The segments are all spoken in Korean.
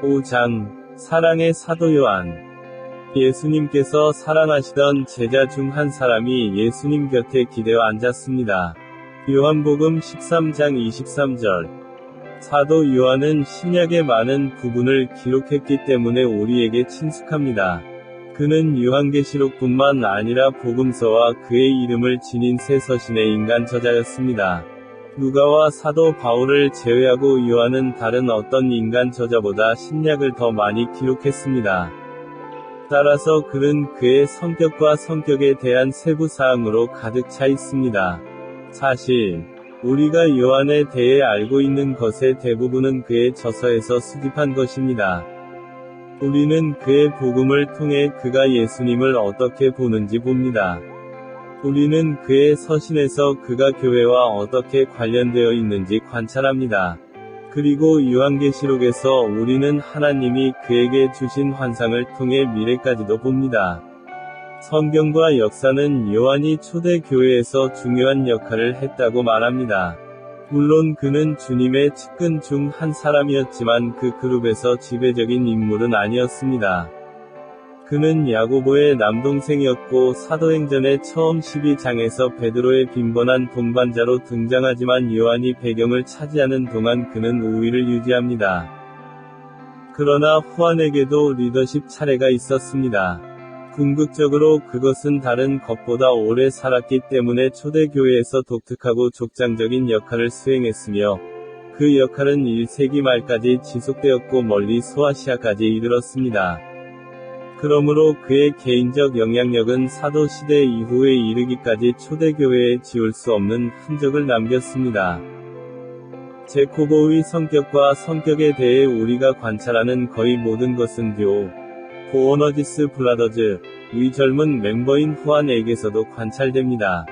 5장 사랑의 사도 요한. 예수님께서 사랑하시던 제자 중 한 사람이 예수님 곁에 기대어 앉았습니다. 요한복음 13장 23절. 사도 요한은 신약의 많은 부분을 기록했기 때문에 우리에게 친숙합니다. 그는 요한계시록뿐만 아니라 복음서와 그의 이름을 지닌 새 서신의 인간 저자였습니다. 누가와 사도 바울을 제외하고 요한은 다른 어떤 인간 저자보다 신약을 더 많이 기록했습니다. 따라서 그는 그의 성격과 성격에 대한 세부 사항으로 가득 차 있습니다. 사실 우리가 요한에 대해 알고 있는 것의 대부분은 그의 저서에서 수집한 것입니다. 우리는 그의 복음을 통해 그가 예수님을 어떻게 보는지 봅니다. 우리는 그의 서신에서 그가 교회와 어떻게 관련되어 있는지 관찰합니다. 그리고 요한계시록에서 우리는 하나님이 그에게 주신 환상을 통해 미래까지도 봅니다. 성경과 역사는 요한이 초대교회에서 중요한 역할을 했다고 말합니다. 물론 그는 주님의 측근 중 한 사람이었지만 그 그룹에서 지배적인 인물은 아니었습니다. 그는 야고보의 남동생이었고 사도행전의 처음 12장에서 베드로의 빈번한 동반자로 등장하지만 요한이 배경을 차지하는 동안 그는 우위를 유지합니다. 그러나 후안에게도 리더십 차례가 있었습니다. 궁극적으로 그것은 다른 것보다 오래 살았기 때문에 초대교회에서 독특하고 족장적인 역할을 수행했으며 그 역할은 1세기 말까지 지속되었고 멀리 소아시아까지 이르렀습니다. 그러므로 그의 개인적 영향력은 사도시대 이후에 이르기까지 초대교회에 지울 수 없는 흔적을 남겼습니다. 제코보의 성격과 성격에 대해 우리가 관찰하는 거의 모든 것은 보어너지스 블라더즈의 젊은 멤버인 후안에게서도 관찰됩니다.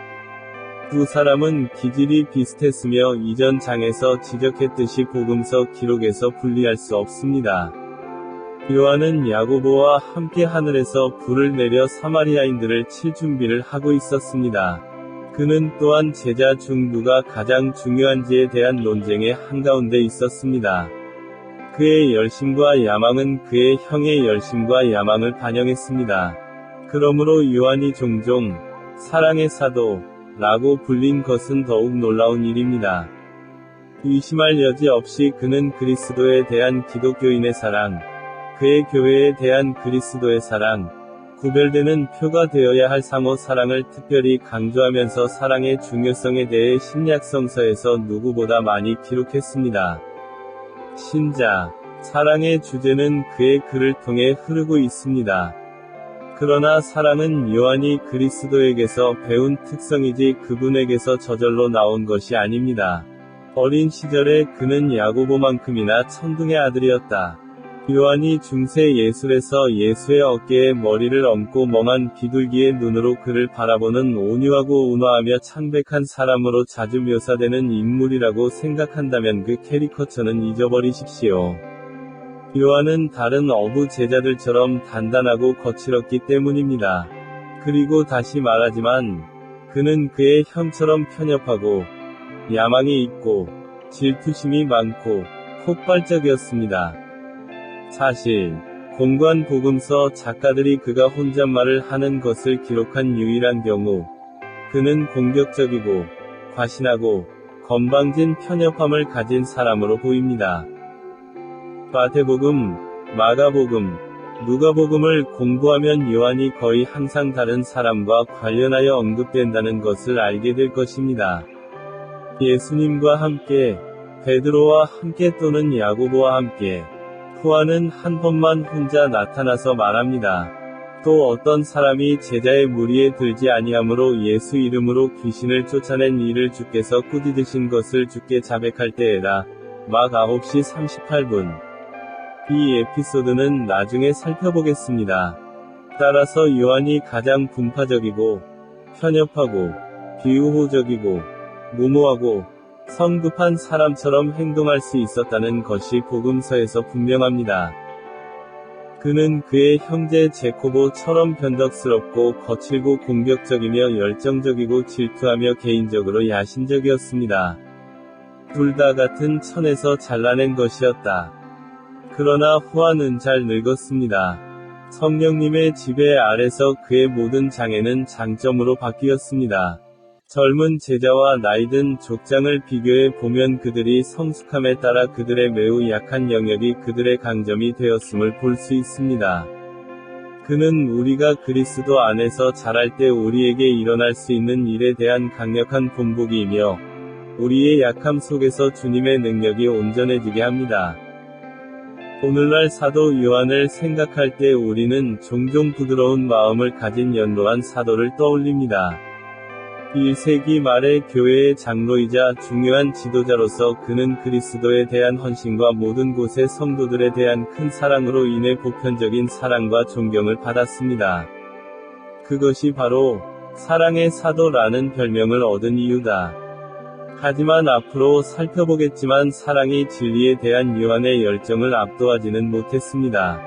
두 사람은 기질이 비슷했으며 이전 장에서 지적했듯이 복음서 기록에서 분리할 수 없습니다. 요한은 야고보와 함께 하늘에서 불을 내려 사마리아인들을 칠 준비를 하고 있었습니다. 그는 또한 제자 중 누가 가장 중요한지에 대한 논쟁의 한가운데 있었습니다. 그의 열심과 야망은 그의 형의 열심과 야망을 반영했습니다. 그러므로 요한이 종종 사랑의 사도 라고 불린 것은 더욱 놀라운 일입니다. 의심할 여지 없이 그는 그리스도에 대한 기독교인의 사랑, 그의 교회에 대한 그리스도의 사랑, 구별되는 표가 되어야 할 상호 사랑을 특별히 강조하면서 사랑의 중요성에 대해 신약성서에서 누구보다 많이 기록했습니다. 신자, 사랑의 주제는 그의 글을 통해 흐르고 있습니다. 그러나 사랑은 요한이 그리스도에게서 배운 특성이지 그분에게서 저절로 나온 것이 아닙니다. 어린 시절에 그는 야고보만큼이나 천둥의 아들이었다. 요한이 중세 예술에서 예수의 어깨에 머리를 얹고 멍한 비둘기의 눈으로 그를 바라보는 온유하고 온화하며 창백한 사람으로 자주 묘사되는 인물이라고 생각한다면 그 캐리커처는 잊어버리십시오. 요한은 다른 어부 제자들처럼 단단하고 거칠었기 때문입니다. 그리고 다시 말하지만 그는 그의 형처럼 편협하고 야망이 있고 질투심이 많고 폭발적이었습니다. 사실 공관 복음서 작가들이 그가 혼잣말을 하는 것을 기록한 유일한 경우, 그는 공격적이고 과신하고 건방진 편협함을 가진 사람으로 보입니다. 마태복음, 마가복음, 누가복음을 공부하면 요한이 거의 항상 다른 사람과 관련하여 언급된다는 것을 알게 될 것입니다. 예수님과 함께, 베드로와 함께 또는 야고보와 함께, 후안은 한 번만 혼자 나타나서 말합니다. 또 어떤 사람이 제자의 무리에 들지 아니하므로 예수 이름으로 귀신을 쫓아낸 이를 주께서 꾸짖으신 것을 주께 자백할 때에라. 막 9시 38분. 이 에피소드는 나중에 살펴보겠습니다. 따라서 요한이 가장 분파적이고 편협하고 비우호적이고 무모하고 성급한 사람처럼 행동할 수 있었다는 것이 복음서에서 분명합니다. 그는 그의 형제 제코보처럼 변덕스럽고 거칠고 공격적이며 열정적이고 질투하며 개인적으로 야심적이었습니다. 둘 다 같은 천에서 잘라낸 것이었다. 그러나 후아는 잘 늙었습니다. 성령님의 지배 아래서 그의 모든 장애는 장점으로 바뀌었습니다. 젊은 제자와 나이든 족장을 비교해 보면 그들이 성숙함에 따라 그들의 매우 약한 영역이 그들의 강점이 되었음을 볼 수 있습니다. 그는 우리가 그리스도 안에서 자랄 때 우리에게 일어날 수 있는 일에 대한 강력한 본보기이며, 우리의 약함 속에서 주님의 능력이 온전해지게 합니다. 오늘날 사도 요한을 생각할 때 우리는 종종 부드러운 마음을 가진 연로한 사도를 떠올립니다. 1세기 말의 교회의 장로이자 중요한 지도자로서 그는 그리스도에 대한 헌신과 모든 곳의 성도들에 대한 큰 사랑으로 인해 보편적인 사랑과 존경을 받았습니다. 그것이 바로 사랑의 사도라는 별명을 얻은 이유다. 하지만 앞으로 살펴보겠지만 사랑이 진리에 대한 요한의 열정을 압도하지는 못했습니다.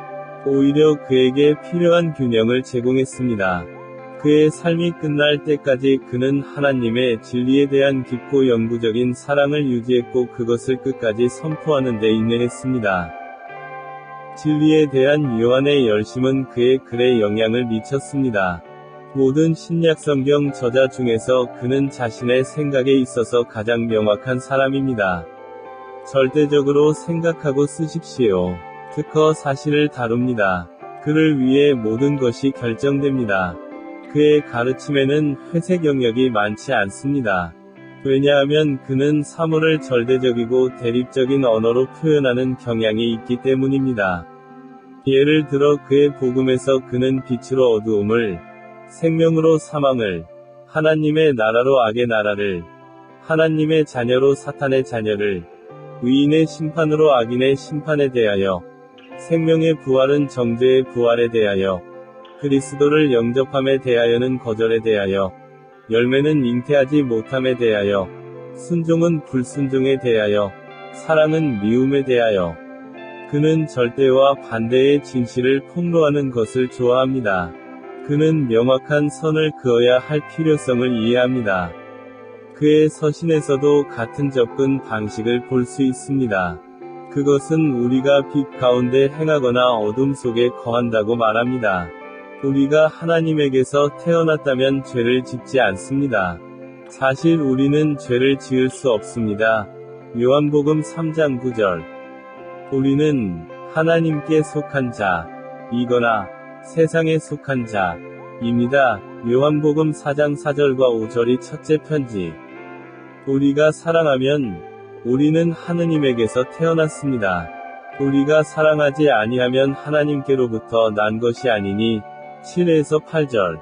오히려 그에게 필요한 균형을 제공했습니다. 그의 삶이 끝날 때까지 그는 하나님의 진리에 대한 깊고 영구적인 사랑을 유지했고 그것을 끝까지 선포하는 데 인내했습니다. 진리에 대한 요한의 열심은 그의 글에 영향을 미쳤습니다. 모든 신약성경 저자 중에서 그는 자신의 생각에 있어서 가장 명확한 사람입니다. 절대적으로 생각하고 쓰십시오. 특허 사실을 다룹니다. 그를 위해 모든 것이 결정됩니다. 그의 가르침에는 회색 영역이 많지 않습니다. 왜냐하면 그는 사물을 절대적이고 대립적인 언어로 표현하는 경향이 있기 때문입니다. 예를 들어 그의 복음에서 그는 빛으로 어두움을, 생명으로 사망을, 하나님의 나라로 악의 나라를, 하나님의 자녀로 사탄의 자녀를, 의인의 심판으로 악인의 심판에 대하여, 생명의 부활은 정죄의 부활에 대하여, 그리스도를 영접함에 대하여는 거절에 대하여, 열매는 잉태하지 못함에 대하여, 순종은 불순종에 대하여, 사랑은 미움에 대하여. 그는 절대와 반대의 진실을 폭로하는 것을 좋아합니다. 그는 명확한 선을 그어야 할 필요성을 이해합니다. 그의 서신에서도 같은 접근 방식을 볼 수 있습니다. 그것은 우리가 빛 가운데 행하거나 어둠 속에 거한다고 말합니다. 우리가 하나님에게서 태어났다면 죄를 짓지 않습니다. 사실 우리는 죄를 지을 수 없습니다. 요한복음 3장 9절. 우리는 하나님께 속한 자, 이거나 세상에 속한 자, 입니다. 요한복음 4장 4절과 5절이 첫째 편지. 우리가 사랑하면 우리는 하느님에게서 태어났습니다. 우리가 사랑하지 아니하면 하나님께로부터 난 것이 아니니 7에서 8절.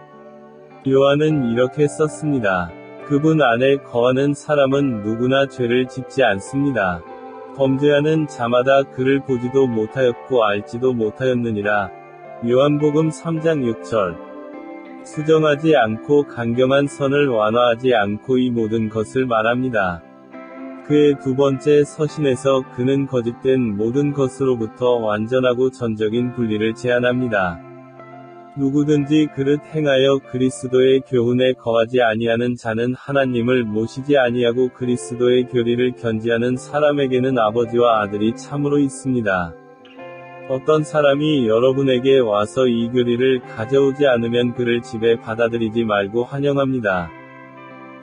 요한은 이렇게 썼습니다. 그분 안에 거하는 사람은 누구나 죄를 짓지 않습니다. 범죄하는 자마다 그를 보지도 못하였고 알지도 못하였느니라. 요한복음 3장 6절. 수정하지 않고 강경한 선을 완화하지 않고 이 모든 것을 말합니다. 그의 두 번째 서신에서 그는 거짓된 모든 것으로부터 완전하고 전적인 분리를 제안합니다. 누구든지 그릇 행하여 그리스도의 교훈에 거하지 아니하는 자는 하나님을 모시지 아니하고 그리스도의 교리를 견지하는 사람에게는 아버지와 아들이 참으로 있습니다. 어떤 사람이 여러분에게 와서 이 교리를 가져오지 않으면 그를 집에 받아들이지 말고 환영합니다.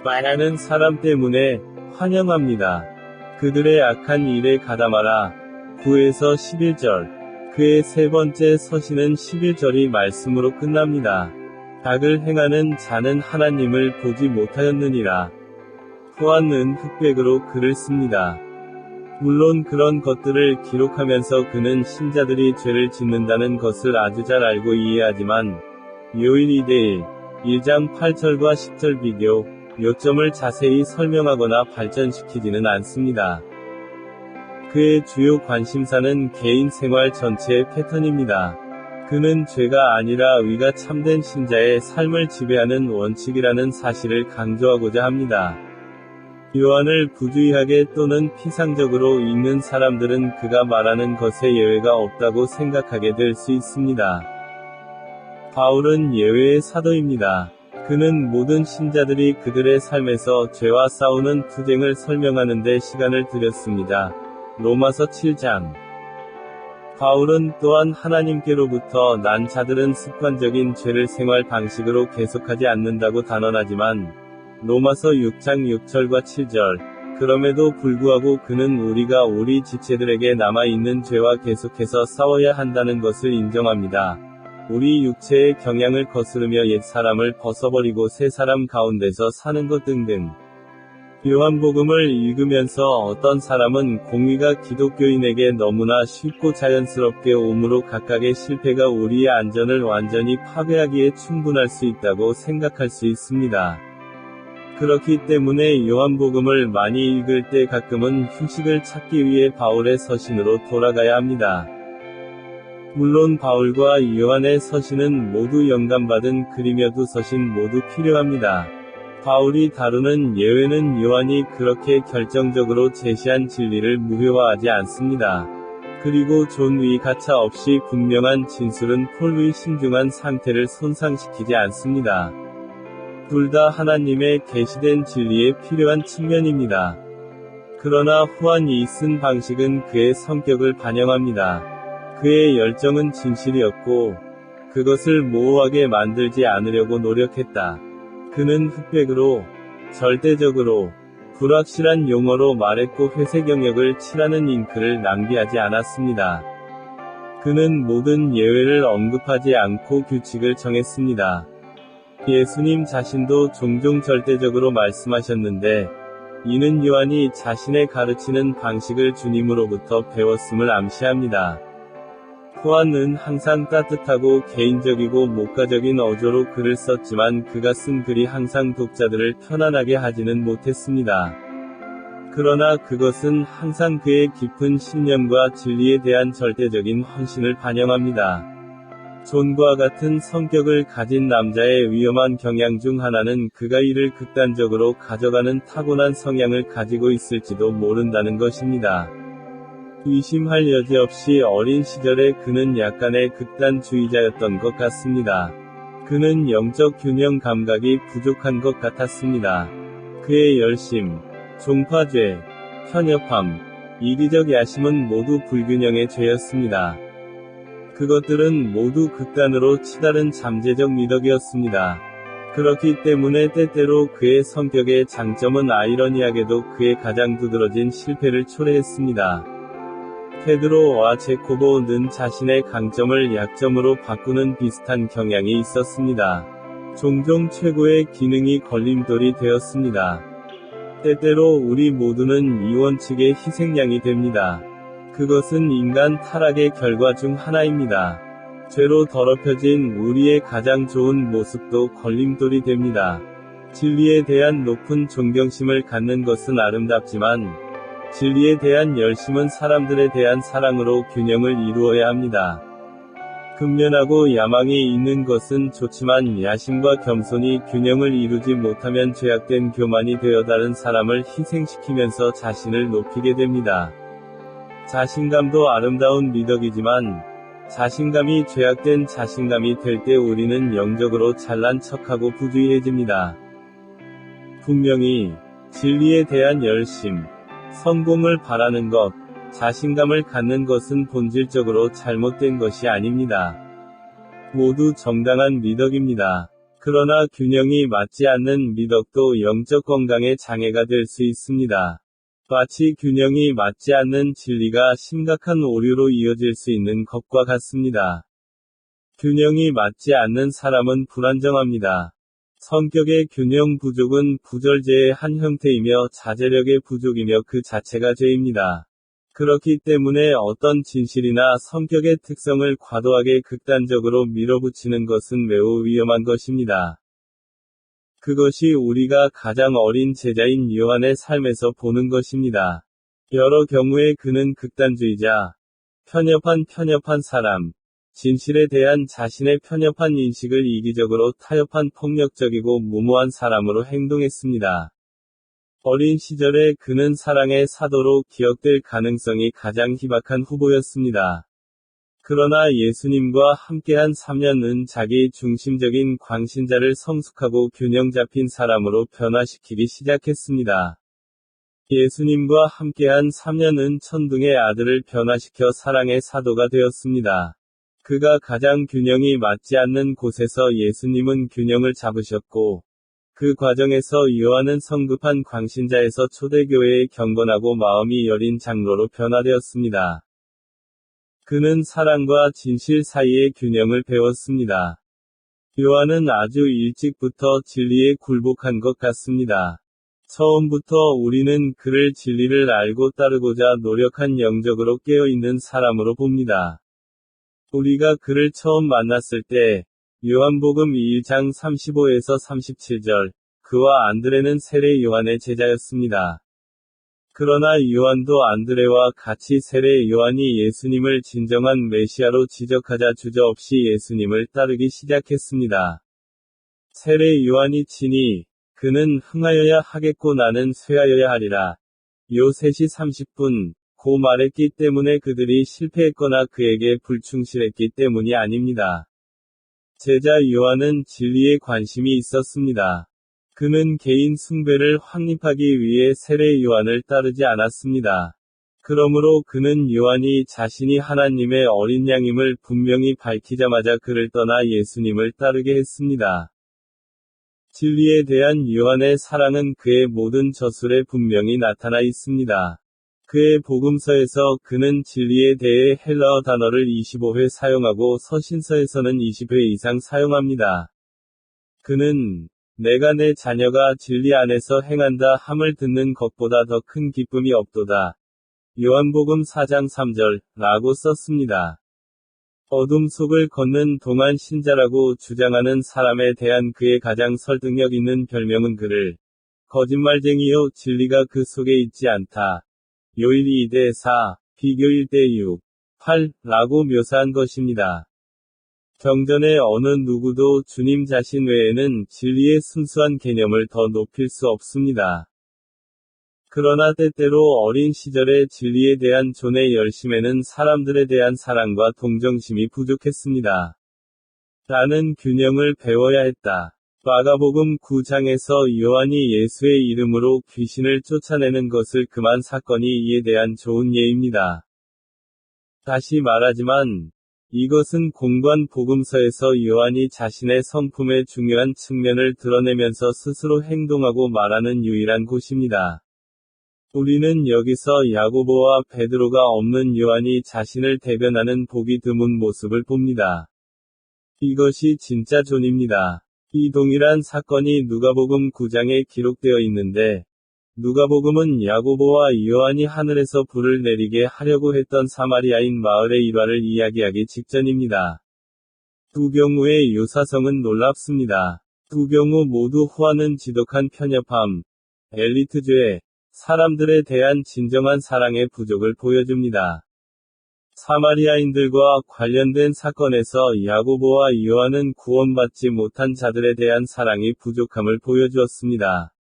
말하는 사람 때문에 환영합니다. 그들의 악한 일에 가담하라. 9에서 11절. 그의 세 번째 서신은 11절이 말씀으로 끝납니다. 악을 행하는 자는 하나님을 보지 못하였느니라. 후안은 흑백으로 글을 씁니다. 물론 그런 것들을 기록하면서 그는 신자들이 죄를 짓는다는 것을 아주 잘 알고 이해하지만, 요일 2대1, 1장 8절과 10절 비교, 요점을 자세히 설명하거나 발전시키지는 않습니다. 그의 주요 관심사는 개인 생활 전체의 패턴입니다. 그는 죄가 아니라 의가 참된 신자의 삶을 지배하는 원칙이라는 사실을 강조하고자 합니다. 요한을 부주의하게 또는 피상적으로 읽는 사람들은 그가 말하는 것에 예외가 없다고 생각하게 될 수 있습니다. 바울은 예외의 사도입니다. 그는 모든 신자들이 그들의 삶에서 죄와 싸우는 투쟁을 설명하는 데 시간을 들였습니다. 로마서 7장. 바울은 또한 하나님께로부터 난 자들은 습관적인 죄를 생활 방식으로 계속하지 않는다고 단언하지만, 로마서 6장 6절과 7절, 그럼에도 불구하고 그는 우리가 우리 지체들에게 남아있는 죄와 계속해서 싸워야 한다는 것을 인정합니다. 우리 육체의 경향을 거스르며 옛 사람을 벗어버리고 새 사람 가운데서 사는 것 등등. 요한복음을 읽으면서 어떤 사람은 공의가 기독교인에게 너무나 쉽고 자연스럽게 오므로 각각의 실패가 우리의 안전을 완전히 파괴하기에 충분할 수 있다고 생각할 수 있습니다. 그렇기 때문에 요한복음을 많이 읽을 때 가끔은 휴식을 찾기 위해 바울의 서신으로 돌아가야 합니다. 물론 바울과 요한의 서신은 모두 영감받은 글이며두 서신 모두 필요합니다. 바울이 다루는 예외는 요한이 그렇게 결정적으로 제시한 진리를 무효화하지 않습니다. 그리고 존의 가차 없이 분명한 진술은 폴의 신중한 상태를 손상시키지 않습니다. 둘 다 하나님의 계시된 진리에 필요한 측면입니다. 그러나 후한이 쓴 방식은 그의 성격을 반영합니다. 그의 열정은 진실이었고, 그것을 모호하게 만들지 않으려고 노력했다. 그는 흑백으로, 절대적으로, 불확실한 용어로 말했고 회색 영역을 칠하는 잉크를 낭비하지 않았습니다. 그는 모든 예외를 언급하지 않고 규칙을 정했습니다. 예수님 자신도 종종 절대적으로 말씀하셨는데, 이는 요한이 자신의 가르치는 방식을 주님으로부터 배웠음을 암시합니다. 후한은 항상 따뜻하고 개인적이고 목가적인 어조로 글을 썼지만 그가 쓴 글이 항상 독자들을 편안하게 하지는 못했습니다. 그러나 그것은 항상 그의 깊은 신념과 진리에 대한 절대적인 헌신을 반영합니다. 존과 같은 성격을 가진 남자의 위험한 경향 중 하나는 그가 이를 극단적으로 가져가는 타고난 성향을 가지고 있을지도 모른다는 것입니다. 의심할 여지 없이 어린 시절에 그는 약간의 극단주의자였던 것 같습니다. 그는 영적 균형 감각이 부족한 것 같았습니다. 그의 열심, 종파죄, 편협함, 이기적 야심은 모두 불균형의 죄였습니다. 그것들은 모두 극단으로 치달은 잠재적 미덕이었습니다. 그렇기 때문에 때때로 그의 성격의 장점은 아이러니하게도 그의 가장 두드러진 실패를 초래했습니다. 페드로와 제코보는 자신의 강점을 약점으로 바꾸는 비슷한 경향이 있었습니다. 종종 최고의 기능이 걸림돌이 되었습니다. 때때로 우리 모두는 이 원칙의 희생양이 됩니다. 그것은 인간 타락의 결과 중 하나입니다. 죄로 더럽혀진 우리의 가장 좋은 모습도 걸림돌이 됩니다. 진리에 대한 높은 존경심을 갖는 것은 아름답지만, 진리에 대한 열심은 사람들에 대한 사랑으로 균형을 이루어야 합니다. 근면하고 야망이 있는 것은 좋지만 야심과 겸손이 균형을 이루지 못하면 죄악된 교만이 되어 다른 사람을 희생시키면서 자신을 높이게 됩니다. 자신감도 아름다운 미덕이지만, 자신감이 죄악된 자신감이 될 때 우리는 영적으로 잘난 척하고 부주의해집니다. 분명히, 진리에 대한 열심, 성공을 바라는 것, 자신감을 갖는 것은 본질적으로 잘못된 것이 아닙니다. 모두 정당한 미덕입니다. 그러나 균형이 맞지 않는 미덕도 영적 건강에 장애가 될 수 있습니다. 마치 균형이 맞지 않는 진리가 심각한 오류로 이어질 수 있는 것과 같습니다. 균형이 맞지 않는 사람은 불안정합니다. 성격의 균형 부족은 부절제의 한 형태이며 자제력의 부족이며 그 자체가 죄입니다. 그렇기 때문에 어떤 진실이나 성격의 특성을 과도하게 극단적으로 밀어붙이는 것은 매우 위험한 것입니다. 그것이 우리가 가장 어린 제자인 요한의 삶에서 보는 것입니다. 여러 경우에 그는 극단주의자, 편협한 사람, 진실에 대한 자신의 편협한 인식을 이기적으로 타협한 폭력적이고 무모한 사람으로 행동했습니다. 어린 시절에 그는 사랑의 사도로 기억될 가능성이 가장 희박한 후보였습니다. 그러나 예수님과 함께한 3년은 자기 중심적인 광신자를 성숙하고 균형 잡힌 사람으로 변화시키기 시작했습니다. 예수님과 함께한 3년은 천둥의 아들을 변화시켜 사랑의 사도가 되었습니다. 그가 가장 균형이 맞지 않는 곳에서 예수님은 균형을 잡으셨고, 그 과정에서 요한은 성급한 광신자에서 초대교회의 경건하고 마음이 여린 장로로 변화되었습니다. 그는 사랑과 진실 사이의 균형을 배웠습니다. 요한은 아주 일찍부터 진리에 굴복한 것 같습니다. 처음부터 우리는 그를 진리를 알고 따르고자 노력한 영적으로 깨어있는 사람으로 봅니다. 우리가 그를 처음 만났을 때, 요한복음 1장 35에서 37절, 그와 안드레는 세례 요한의 제자였습니다. 그러나 요한도 안드레와 같이 세례 요한이 예수님을 진정한 메시아로 지적하자 주저없이 예수님을 따르기 시작했습니다. 세례 요한이 친히, 그는 흥하여야 하겠고 나는 쇠하여야 하리라. 요 3시 30분, 고 말했기 때문에 그들이 실패했거나 그에게 불충실했기 때문이 아닙니다. 제자 요한은 진리에 관심이 있었습니다. 그는 개인 숭배를 확립하기 위해 세례 요한을 따르지 않았습니다. 그러므로 그는 요한이 자신이 하나님의 어린 양임을 분명히 밝히자마자 그를 떠나 예수님을 따르게 했습니다. 진리에 대한 요한의 사랑은 그의 모든 저술에 분명히 나타나 있습니다. 그의 복음서에서 그는 진리에 대해 헬라어 단어를 25회 사용하고 서신서에서는 20회 이상 사용합니다. 그는 내가 내 자녀가 진리 안에서 행한다 함을 듣는 것보다 더 큰 기쁨이 없도다. 요한복음 4장 3절 라고 썼습니다. 어둠 속을 걷는 동안 신자라고 주장하는 사람에 대한 그의 가장 설득력 있는 별명은 그를 거짓말쟁이요 진리가 그 속에 있지 않다. 요일 2대 4, 비교 1대 6, 8 라고 묘사한 것입니다. 경전의 어느 누구도 주님 자신 외에는 진리의 순수한 개념을 더 높일 수 없습니다. 그러나 때때로 어린 시절의 진리에 대한 존의 열심에는 사람들에 대한 사랑과 동정심이 부족했습니다. 나는 균형을 배워야 했다. 마가복음 9장에서 요한이 예수의 이름으로 귀신을 쫓아내는 것을 금한 사건이 이에 대한 좋은 예입니다. 다시 말하지만, 이것은 공관 복음서에서 요한이 자신의 성품의 중요한 측면을 드러내면서 스스로 행동하고 말하는 유일한 곳입니다. 우리는 여기서 야고보와 베드로가 없는 요한이 자신을 대변하는 보기 드문 모습을 봅니다. 이것이 진짜 존입니다. 이 동일한 사건이 누가복음 9장에 기록되어 있는데, 누가복음은 야고보와 요한이 하늘에서 불을 내리게 하려고 했던 사마리아인 마을의 일화를 이야기하기 직전입니다. 두 경우의 요사성은 놀랍습니다. 두 경우 모두 호하는 지독한 편협함, 엘리트주의, 사람들에 대한 진정한 사랑의 부족을 보여줍니다. 사마리아인들과 관련된 사건에서 야고보와 요한은 구원받지 못한 자들에 대한 사랑이 부족함을 보여주었습니다.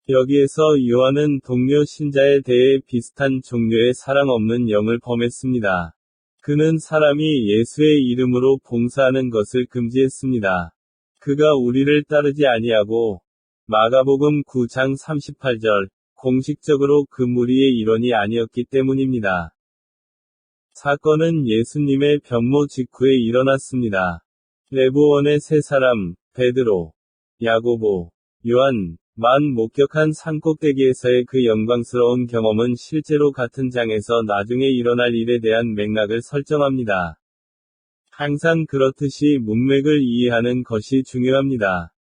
여기에서 요한은 동료 신자에 대해 비슷한 종류의 사랑 없는 영을 범했습니다. 그는 사람이 예수의 이름으로 봉사하는 것을 금지했습니다. 그가 우리를 따르지 아니하고, 마가복음 9장 38절, 공식적으로 그 무리의 일원이 아니었기 때문입니다. 사건은 예수님의 변모 직후에 일어났습니다. 레보원의 세 사람, 베드로, 야고보, 요한, 만 목격한 산꼭대기에서의 그 영광스러운 경험은 실제로 같은 장에서 나중에 일어날 일에 대한 맥락을 설정합니다. 항상 그렇듯이 문맥을 이해하는 것이 중요합니다.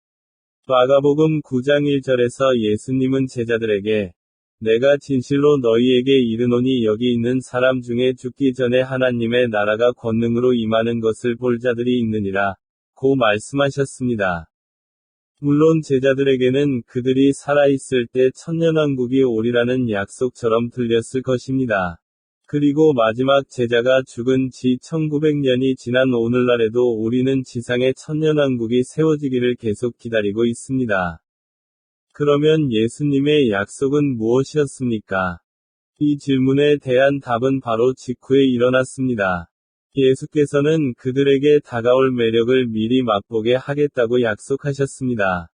마가복음 9장 1절에서 예수님은 제자들에게 내가 진실로 너희에게 이르노니 여기 있는 사람 중에 죽기 전에 하나님의 나라가 권능으로 임하는 것을 볼 자들이 있느니라 고 말씀하셨습니다. 물론 제자들에게는 그들이 살아있을 때 천년왕국이 오리라는 약속처럼 들렸을 것입니다. 그리고 마지막 제자가 죽은 지 1900년이 지난 오늘날에도 우리는 지상의 천년왕국이 세워지기를 계속 기다리고 있습니다. 그러면 예수님의 약속은 무엇이었습니까? 이 질문에 대한 답은 바로 직후에 일어났습니다. 예수께서는 그들에게 다가올 매력을 미리 맛보게 하겠다고 약속하셨습니다.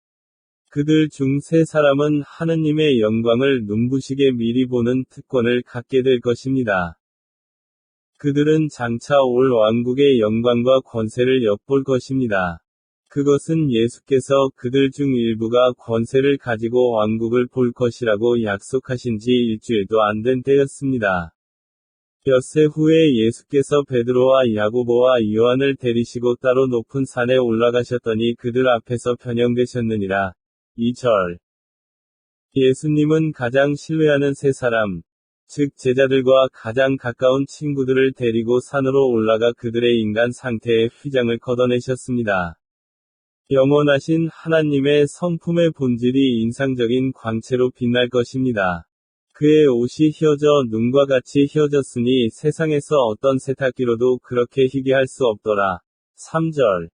그들 중 세 사람은 하느님의 영광을 눈부시게 미리 보는 특권을 갖게 될 것입니다. 그들은 장차 올 왕국의 영광과 권세를 엿볼 것입니다. 그것은 예수께서 그들 중 일부가 권세를 가지고 왕국을 볼 것이라고 약속하신 지 일주일도 안 된 때였습니다. 엿새 후에 예수께서 베드로와 야고보와 요한을 데리시고 따로 높은 산에 올라가셨더니 그들 앞에서 변형되셨느니라. 2절. 예수님은 가장 신뢰하는 세 사람, 즉 제자들과 가장 가까운 친구들을 데리고 산으로 올라가 그들의 인간 상태의 휘장을 걷어내셨습니다. 영원하신 하나님의 성품의 본질이 인상적인 광채로 빛날 것입니다. 그의 옷이 휘어져 눈과 같이 휘어졌으니 세상에서 어떤 세탁기로도 그렇게 희게 할 수 없더라. 3절.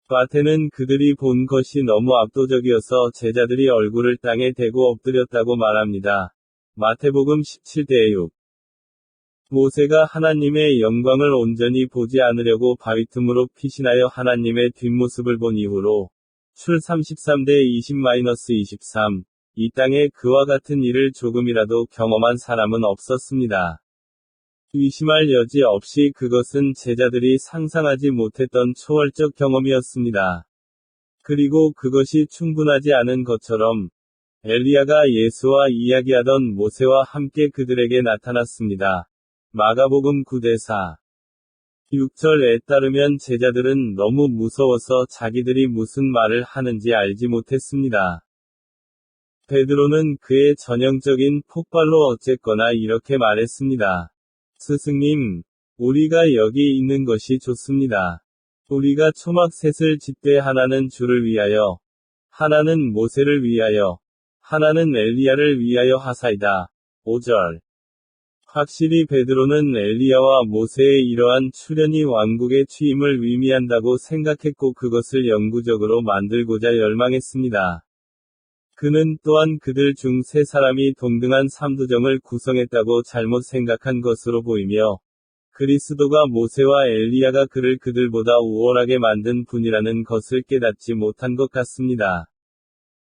마태는 그들이 본 것이 너무 압도적이어서 제자들이 얼굴을 땅에 대고 엎드렸다고 말합니다. 마태복음 17대6. 모세가 하나님의 영광을 온전히 보지 않으려고 바위 틈으로 피신하여 하나님의 뒷모습을 본 이후로 출 33대20-23 이 땅에 그와 같은 일을 조금이라도 경험한 사람은 없었습니다. 의심할 여지 없이 그것은 제자들이 상상하지 못했던 초월적 경험이었습니다. 그리고 그것이 충분하지 않은 것처럼 엘리야가 예수와 이야기하던 모세와 함께 그들에게 나타났습니다. 마가복음 9대4. 6절에 따르면 제자들은 너무 무서워서 자기들이 무슨 말을 하는지 알지 못했습니다. 베드로는 그의 전형적인 폭발로 어쨌거나 이렇게 말했습니다. 스승님, 우리가 여기 있는 것이 좋습니다. 우리가 초막셋을 짓되 하나는 주를 위하여, 하나는 모세를 위하여, 하나는 엘리야를 위하여 하사이다. 5절. 확실히 베드로는 엘리야와 모세의 이러한 출현이 왕국의 취임을 의미한다고 생각했고 그것을 영구적으로 만들고자 열망했습니다. 그는 또한 그들 중 세 사람이 동등한 삼두정을 구성했다고 잘못 생각한 것으로 보이며, 그리스도가 모세와 엘리야가 그를 그들보다 우월하게 만든 분이라는 것을 깨닫지 못한 것 같습니다.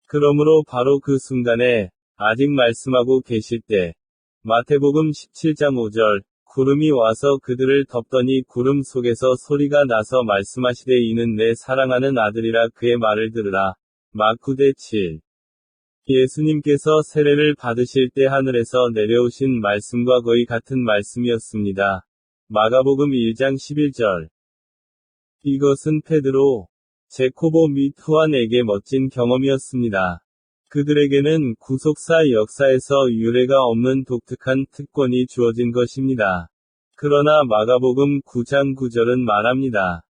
그러므로 바로 그 순간에, 아직 말씀하고 계실 때, 마태복음 17장 5절, 구름이 와서 그들을 덮더니 구름 속에서 소리가 나서 말씀하시되 이는 내 사랑하는 아들이라 그의 말을 들으라. 막 9대7. 예수님께서 세례를 받으실 때 하늘에서 내려오신 말씀과 거의 같은 말씀이었습니다. 마가복음 1장 11절. 이것은 베드로, 제코보 및 후안에게 멋진 경험이었습니다. 그들에게는 구속사 역사에서 유례가 없는 독특한 특권이 주어진 것입니다. 그러나 마가복음 9장 9절은 말합니다.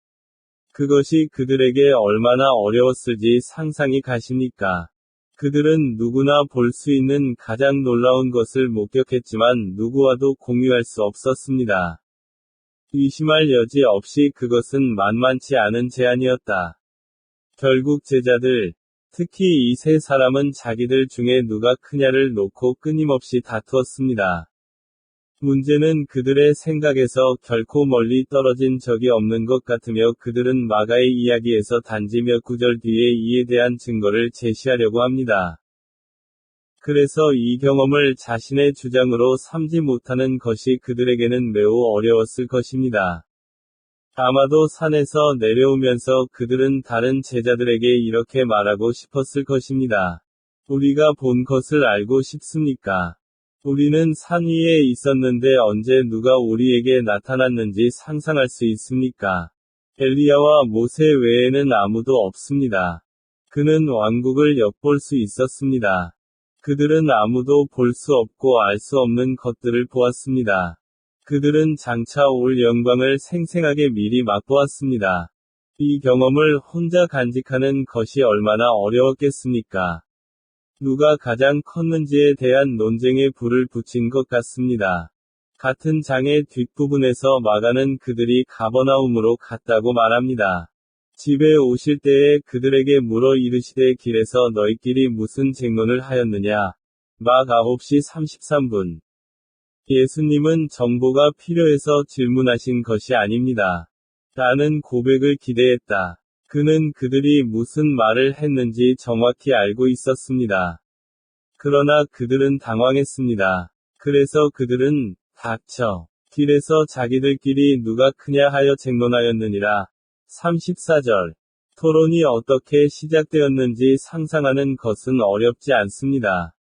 그것이 그들에게 얼마나 어려웠을지 상상이 가십니까? 그들은 누구나 볼 수 있는 가장 놀라운 것을 목격했지만 누구와도 공유할 수 없었습니다. 의심할 여지 없이 그것은 만만치 않은 제안이었다. 결국 제자들, 특히 이 세 사람은 자기들 중에 누가 크냐를 놓고 끊임없이 다투었습니다. 문제는 그들의 생각에서 결코 멀리 떨어진 적이 없는 것 같으며 그들은 마가의 이야기에서 단지 몇 구절 뒤에 이에 대한 증거를 제시하려고 합니다. 그래서 이 경험을 자신의 주장으로 삼지 못하는 것이 그들에게는 매우 어려웠을 것입니다. 아마도 산에서 내려오면서 그들은 다른 제자들에게 이렇게 말하고 싶었을 것입니다. 우리가 본 것을 알고 싶습니까? 우리는 산 위에 있었는데 언제 누가 우리에게 나타났는지 상상할 수 있습니까? 엘리야와 모세 외에는 아무도 없습니다. 그는 왕국을 엿볼 수 있었습니다. 그들은 아무도 볼 수 없고 알 수 없는 것들을 보았습니다. 그들은 장차 올 영광을 생생하게 미리 맛보았습니다. 이 경험을 혼자 간직하는 것이 얼마나 어려웠겠습니까? 누가 가장 컸는지에 대한 논쟁에 불을 붙인 것 같습니다. 같은 장의 뒷부분에서 마가는 그들이 가버나움으로 갔다고 말합니다. 집에 오실 때에 그들에게 물어 이르시되 길에서 너희끼리 무슨 쟁론을 하였느냐. 막 9시 33분. 예수님은 정보가 필요해서 질문하신 것이 아닙니다. 나는 고백을 기대했다. 그는 그들이 무슨 말을 했는지 정확히 알고 있었습니다. 그러나 그들은 당황했습니다. 그래서 그들은 닥쳐. 길에서 자기들끼리 누가 크냐 하여 쟁론하였느니라. 34절. 토론이 어떻게 시작되었는지 상상하는 것은 어렵지 않습니다.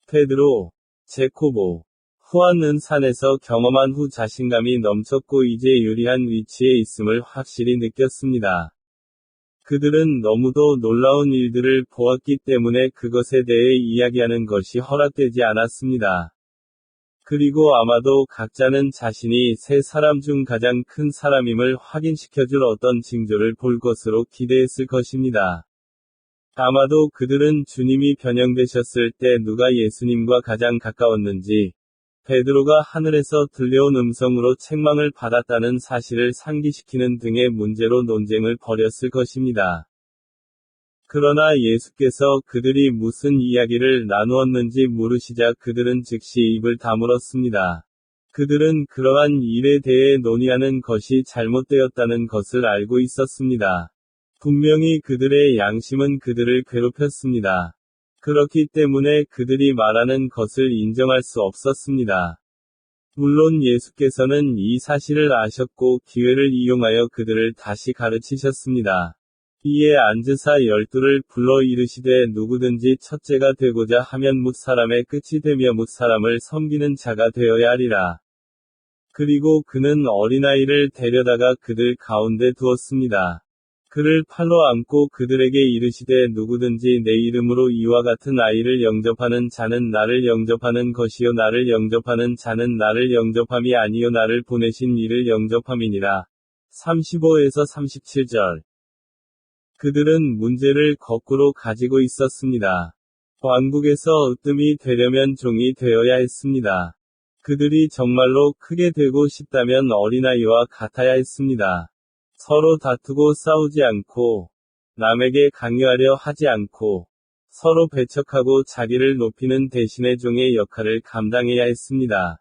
베드로, 제코보, 후안은 산에서 경험한 후 자신감이 넘쳤고 이제 유리한 위치에 있음을 확실히 느꼈습니다. 그들은 너무도 놀라운 일들을 보았기 때문에 그것에 대해 이야기하는 것이 허락되지 않았습니다. 그리고 아마도 각자는 자신이 세 사람 중 가장 큰 사람임을 확인시켜줄 어떤 징조를 볼 것으로 기대했을 것입니다. 아마도 그들은 주님이 변형되셨을 때 누가 예수님과 가장 가까웠는지, 베드로가 하늘에서 들려온 음성으로 책망을 받았다는 사실을 상기시키는 등의 문제로 논쟁을 벌였을 것입니다. 그러나 예수께서 그들이 무슨 이야기를 나누었는지 물으시자 그들은 즉시 입을 다물었습니다. 그들은 그러한 일에 대해 논의하는 것이 잘못되었다는 것을 알고 있었습니다. 분명히 그들의 양심은 그들을 괴롭혔습니다. 그렇기 때문에 그들이 말하는 것을 인정할 수 없었습니다. 물론 예수께서는 이 사실을 아셨고 기회를 이용하여 그들을 다시 가르치셨습니다. 이에 앉으사 12를 불러 이르시되 누구든지 첫째가 되고자 하면 뭇 사람의 끝이 되며 뭇 사람을 섬기는 자가 되어야 하리라. 그리고 그는 어린아이를 데려다가 그들 가운데 두었습니다. 그를 팔로 안고 그들에게 이르시되 누구든지 내 이름으로 이와 같은 아이를 영접하는 자는 나를 영접하는 것이요 나를 영접하는 자는 나를 영접함이 아니요 나를 보내신 이를 영접함이니라. 35에서 37절. 그들은 문제를 거꾸로 가지고 있었습니다. 왕국에서 으뜸이 되려면 종이 되어야 했습니다. 그들이 정말로 크게 되고 싶다면 어린아이와 같아야 했습니다. 서로 다투고 싸우지 않고, 남에게 강요하려 하지 않고, 서로 배척하고 자기를 높이는 대신에 종의 역할을 감당해야 했습니다.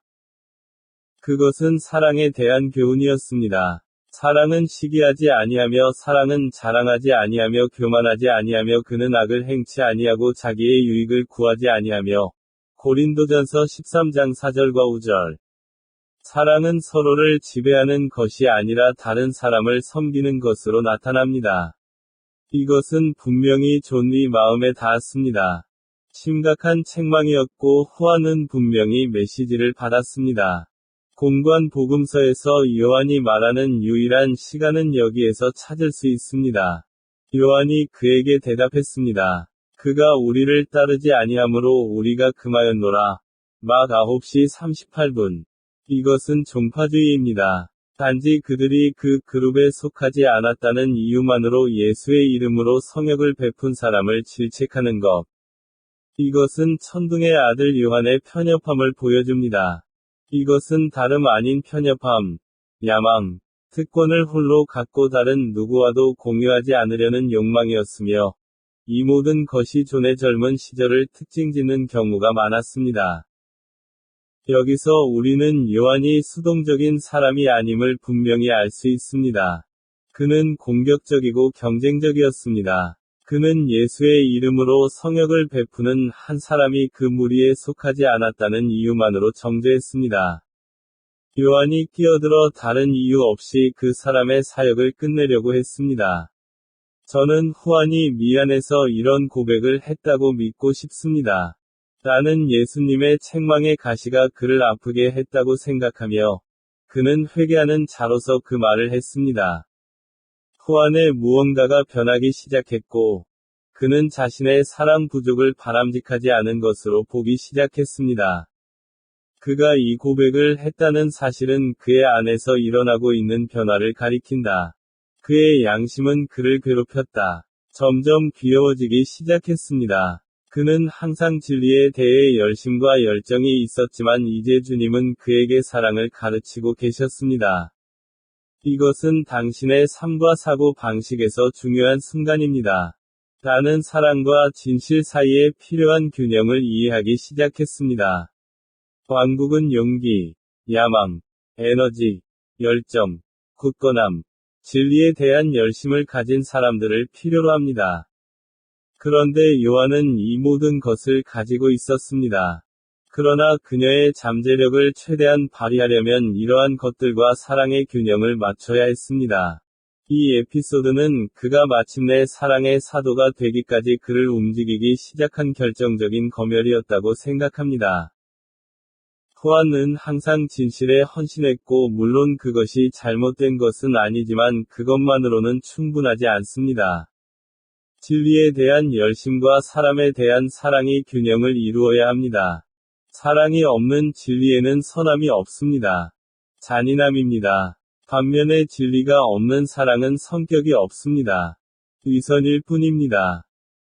그것은 사랑에 대한 교훈이었습니다. 사랑은 시기하지 아니하며 사랑은 자랑하지 아니하며 교만하지 아니하며 그는 악을 행치 아니하고 자기의 유익을 구하지 아니하며. 고린도전서 13장 4절과 5절. 사랑은 서로를 지배하는 것이 아니라 다른 사람을 섬기는 것으로 나타납니다. 이것은 분명히 존의 마음에 닿았습니다. 심각한 책망이었고 후안은 분명히 메시지를 받았습니다. 공관 복음서에서 요한이 말하는 유일한 시간은 여기에서 찾을 수 있습니다. 요한이 그에게 대답했습니다. 그가 우리를 따르지 아니하므로 우리가 금하였노라. 막 9시 38분. 이것은 종파주의입니다. 단지 그들이 그 그룹에 속하지 않았다는 이유만으로 예수의 이름으로 성역을 베푼 사람을 질책하는 것. 이것은 천둥의 아들 요한의 편협함을 보여줍니다. 이것은 다름 아닌 편협함, 야망, 특권을 홀로 갖고 다른 누구와도 공유하지 않으려는 욕망이었으며, 이 모든 것이 존의 젊은 시절을 특징짓는 경우가 많았습니다. 여기서 우리는 요한이 수동적인 사람이 아님을 분명히 알 수 있습니다. 그는 공격적이고 경쟁적이었습니다. 그는 예수의 이름으로 성역을 베푸는 한 사람이 그 무리에 속하지 않았다는 이유만으로 정죄했습니다. 요한이 끼어들어 다른 이유 없이 그 사람의 사역을 끝내려고 했습니다. 저는 후안이 미안해서 이런 고백을 했다고 믿고 싶습니다. 나는 예수님의 책망의 가시가 그를 아프게 했다고 생각하며, 그는 회개하는 자로서 그 말을 했습니다. 후안의 무언가가 변하기 시작했고, 그는 자신의 사랑 부족을 바람직하지 않은 것으로 보기 시작했습니다. 그가 이 고백을 했다는 사실은 그의 안에서 일어나고 있는 변화를 가리킨다. 그의 양심은 그를 괴롭혔다. 점점 귀여워지기 시작했습니다. 그는 항상 진리에 대해 열심과 열정이 있었지만 이제 주님은 그에게 사랑을 가르치고 계셨습니다. 이것은 당신의 삶과 사고 방식에서 중요한 순간입니다. 나는 사랑과 진실 사이에 필요한 균형을 이해하기 시작했습니다. 왕국은 용기, 야망, 에너지, 열정, 굳건함, 진리에 대한 열심을 가진 사람들을 필요로 합니다. 그런데 요한은 이 모든 것을 가지고 있었습니다. 그러나 그녀의 잠재력을 최대한 발휘하려면 이러한 것들과 사랑의 균형을 맞춰야 했습니다. 이 에피소드는 그가 마침내 사랑의 사도가 되기까지 그를 움직이기 시작한 결정적인 검열이었다고 생각합니다. 후안은 항상 진실에 헌신했고 물론 그것이 잘못된 것은 아니지만 그것만으로는 충분하지 않습니다. 진리에 대한 열심과 사람에 대한 사랑이 균형을 이루어야 합니다. 사랑이 없는 진리에는 선함이 없습니다. 잔인함입니다. 반면에 진리가 없는 사랑은 성격이 없습니다. 위선일 뿐입니다.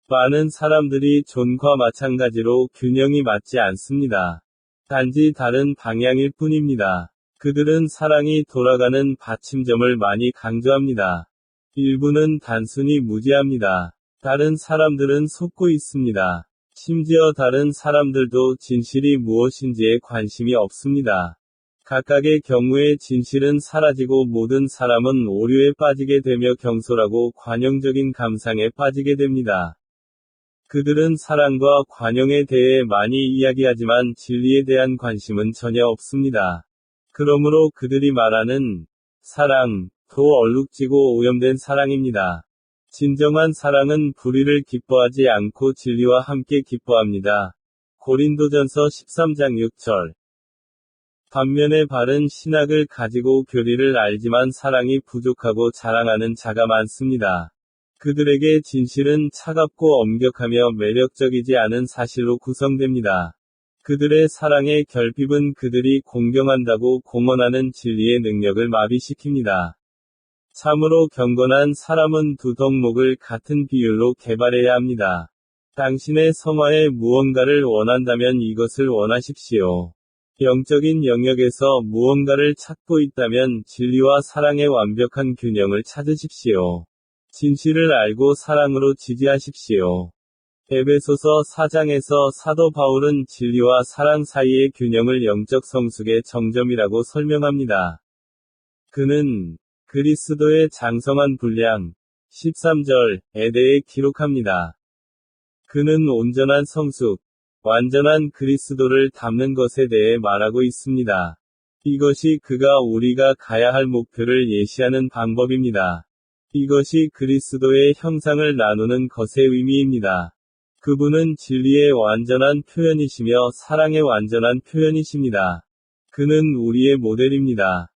많은 사람들이 존과 마찬가지로 균형이 맞지 않습니다. 단지 다른 방향일 뿐입니다. 그들은 사랑이 돌아가는 받침점을 많이 강조합니다. 일부는 단순히 무지합니다. 다른 사람들은 속고 있습니다. 심지어 다른 사람들도 진실이 무엇인지에 관심이 없습니다. 각각의 경우에 진실은 사라지고 모든 사람은 오류에 빠지게 되며 경솔하고 관용적인 감상에 빠지게 됩니다. 그들은 사랑과 관용에 대해 많이 이야기하지만 진리에 대한 관심은 전혀 없습니다. 그러므로 그들이 말하는 사랑, 도 얼룩지고 오염된 사랑입니다. 진정한 사랑은 불의를 기뻐하지 않고 진리와 함께 기뻐합니다. 고린도전서 13장 6절. 반면에 바른 신학을 가지고 교리를 알지만 사랑이 부족하고 자랑하는 자가 많습니다. 그들에게 진실은 차갑고 엄격하며 매력적이지 않은 사실로 구성됩니다. 그들의 사랑의 결핍은 그들이 공경한다고 공언하는 진리의 능력을 마비시킵니다. 참으로 경건한 사람은 두 덕목을 같은 비율로 개발해야 합니다. 당신의 성화에 무언가를 원한다면 이것을 원하십시오. 영적인 영역에서 무언가를 찾고 있다면 진리와 사랑의 완벽한 균형을 찾으십시오. 진실을 알고 사랑으로 지지하십시오. 에베소서 4장에서 사도 바울은 진리와 사랑 사이의 균형을 영적 성숙의 정점이라고 설명합니다. 그는 그리스도의 장성한 분량 13절에 대해 기록합니다. 그는 온전한 성숙, 완전한 그리스도를 닮는 것에 대해 말하고 있습니다. 이것이 그가 우리가 가야 할 목표를 예시하는 방법입니다. 이것이 그리스도의 형상을 나누는 것의 의미입니다. 그분은 진리의 완전한 표현이시며 사랑의 완전한 표현이십니다. 그는 우리의 모델입니다.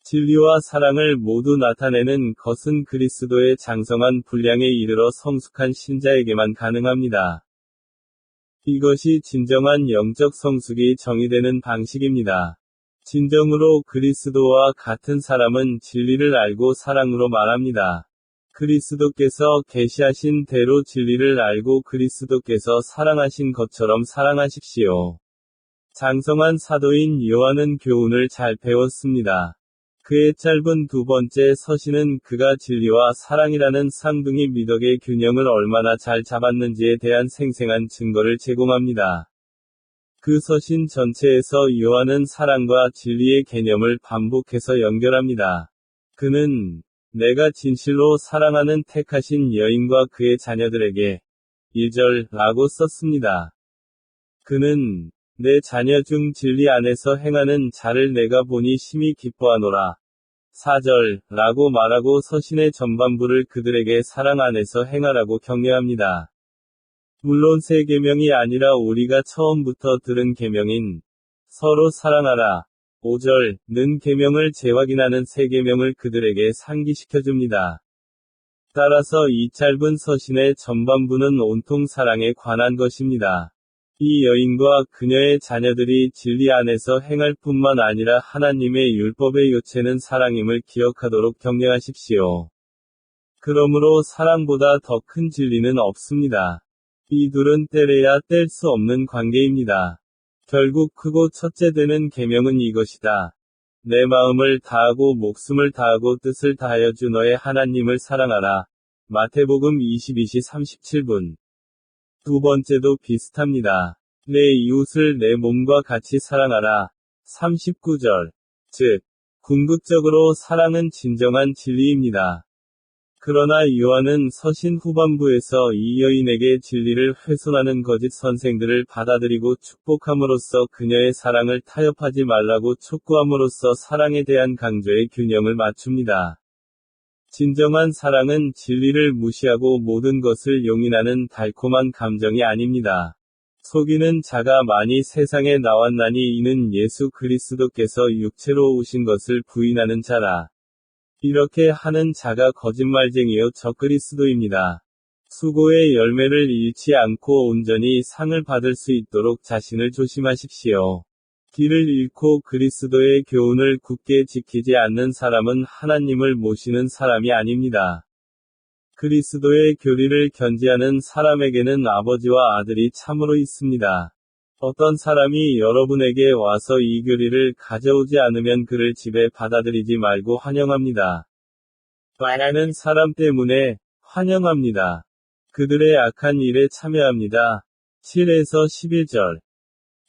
진리와 사랑을 모두 나타내는 것은 그리스도의 장성한 분량에 이르러 성숙한 신자에게만 가능합니다. 이것이 진정한 영적 성숙이 정의되는 방식입니다. 진정으로 그리스도와 같은 사람은 진리를 알고 사랑으로 말합니다. 그리스도께서 계시하신 대로 진리를 알고 그리스도께서 사랑하신 것처럼 사랑하십시오. 장성한 사도인 요한은 교훈을 잘 배웠습니다. 그의 짧은 두 번째 서신은 그가 진리와 사랑이라는 쌍둥이 미덕의 균형을 얼마나 잘 잡았는지에 대한 생생한 증거를 제공합니다. 그 서신 전체에서 요한은 사랑과 진리의 개념을 반복해서 연결합니다. 그는 내가 진실로 사랑하는 택하신 여인과 그의 자녀들에게 1절라고 썼습니다. 그는 내 자녀 중 진리 안에서 행하는 자를 내가 보니 심히 기뻐하노라. 4절라고 말하고 서신의 전반부를 그들에게 사랑 안에서 행하라고 격려합니다. 물론 새 계명이 아니라 우리가 처음부터 들은 계명인 서로 사랑하라. 5절는 계명을 재확인하는 새 계명을 그들에게 상기시켜줍니다. 따라서 이 짧은 서신의 전반부는 온통 사랑에 관한 것입니다. 이 여인과 그녀의 자녀들이 진리 안에서 행할 뿐만 아니라 하나님의 율법의 요체는 사랑임을 기억하도록 격려하십시오. 그러므로 사랑보다 더 큰 진리는 없습니다. 이 둘은 떼래야 뗄 수 없는 관계입니다. 결국 크고 첫째 되는 계명은 이것이다. 내 마음을 다하고 목숨을 다하고 뜻을 다하여 주 너의 하나님을 사랑하라. 마태복음 22시 37분. 두 번째도 비슷합니다. 내 이웃을 내 몸과 같이 사랑하라. 39절. 즉, 궁극적으로 사랑은 진정한 진리입니다. 그러나 요한은 서신 후반부에서 이 여인에게 진리를 훼손하는 거짓 선생들을 받아들이고 축복함으로써 그녀의 사랑을 타협하지 말라고 촉구함으로써 사랑에 대한 강조의 균형을 맞춥니다. 진정한 사랑은 진리를 무시하고 모든 것을 용인하는 달콤한 감정이 아닙니다. 속이는 자가 많이 세상에 나왔나니 이는 예수 그리스도께서 육체로 오신 것을 부인하는 자라. 이렇게 하는 자가 거짓말쟁이요 적그리스도입니다. 수고의 열매를 잃지 않고 온전히 상을 받을 수 있도록 자신을 조심하십시오. 길을 잃고 그리스도의 교훈을 굳게 지키지 않는 사람은 하나님을 모시는 사람이 아닙니다. 그리스도의 교리를 견지하는 사람에게는 아버지와 아들이 참으로 있습니다. 어떤 사람이 여러분에게 와서 이 교리를 가져오지 않으면 그를 집에 받아들이지 말고 환영합니다. 말하는 사람 때문에 환영합니다. 그들의 악한 일에 참여합니다. 7에서 11절.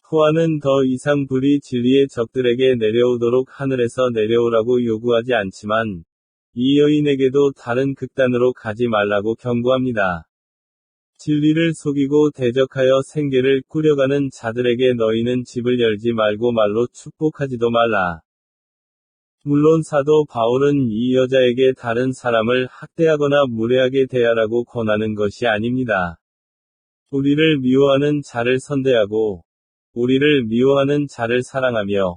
후아는 더 이상 불이 진리의 적들에게 내려오도록 하늘에서 내려오라고 요구하지 않지만, 이 여인에게도 다른 극단으로 가지 말라고 경고합니다. 진리를 속이고 대적하여 생계를 꾸려가는 자들에게 너희는 집을 열지 말고 말로 축복하지도 말라. 물론 사도 바울은 이 여자에게 다른 사람을 학대하거나 무례하게 대하라고 권하는 것이 아닙니다. 우리를 미워하는 자를 선대하고, 우리를 미워하는 자를 사랑하며,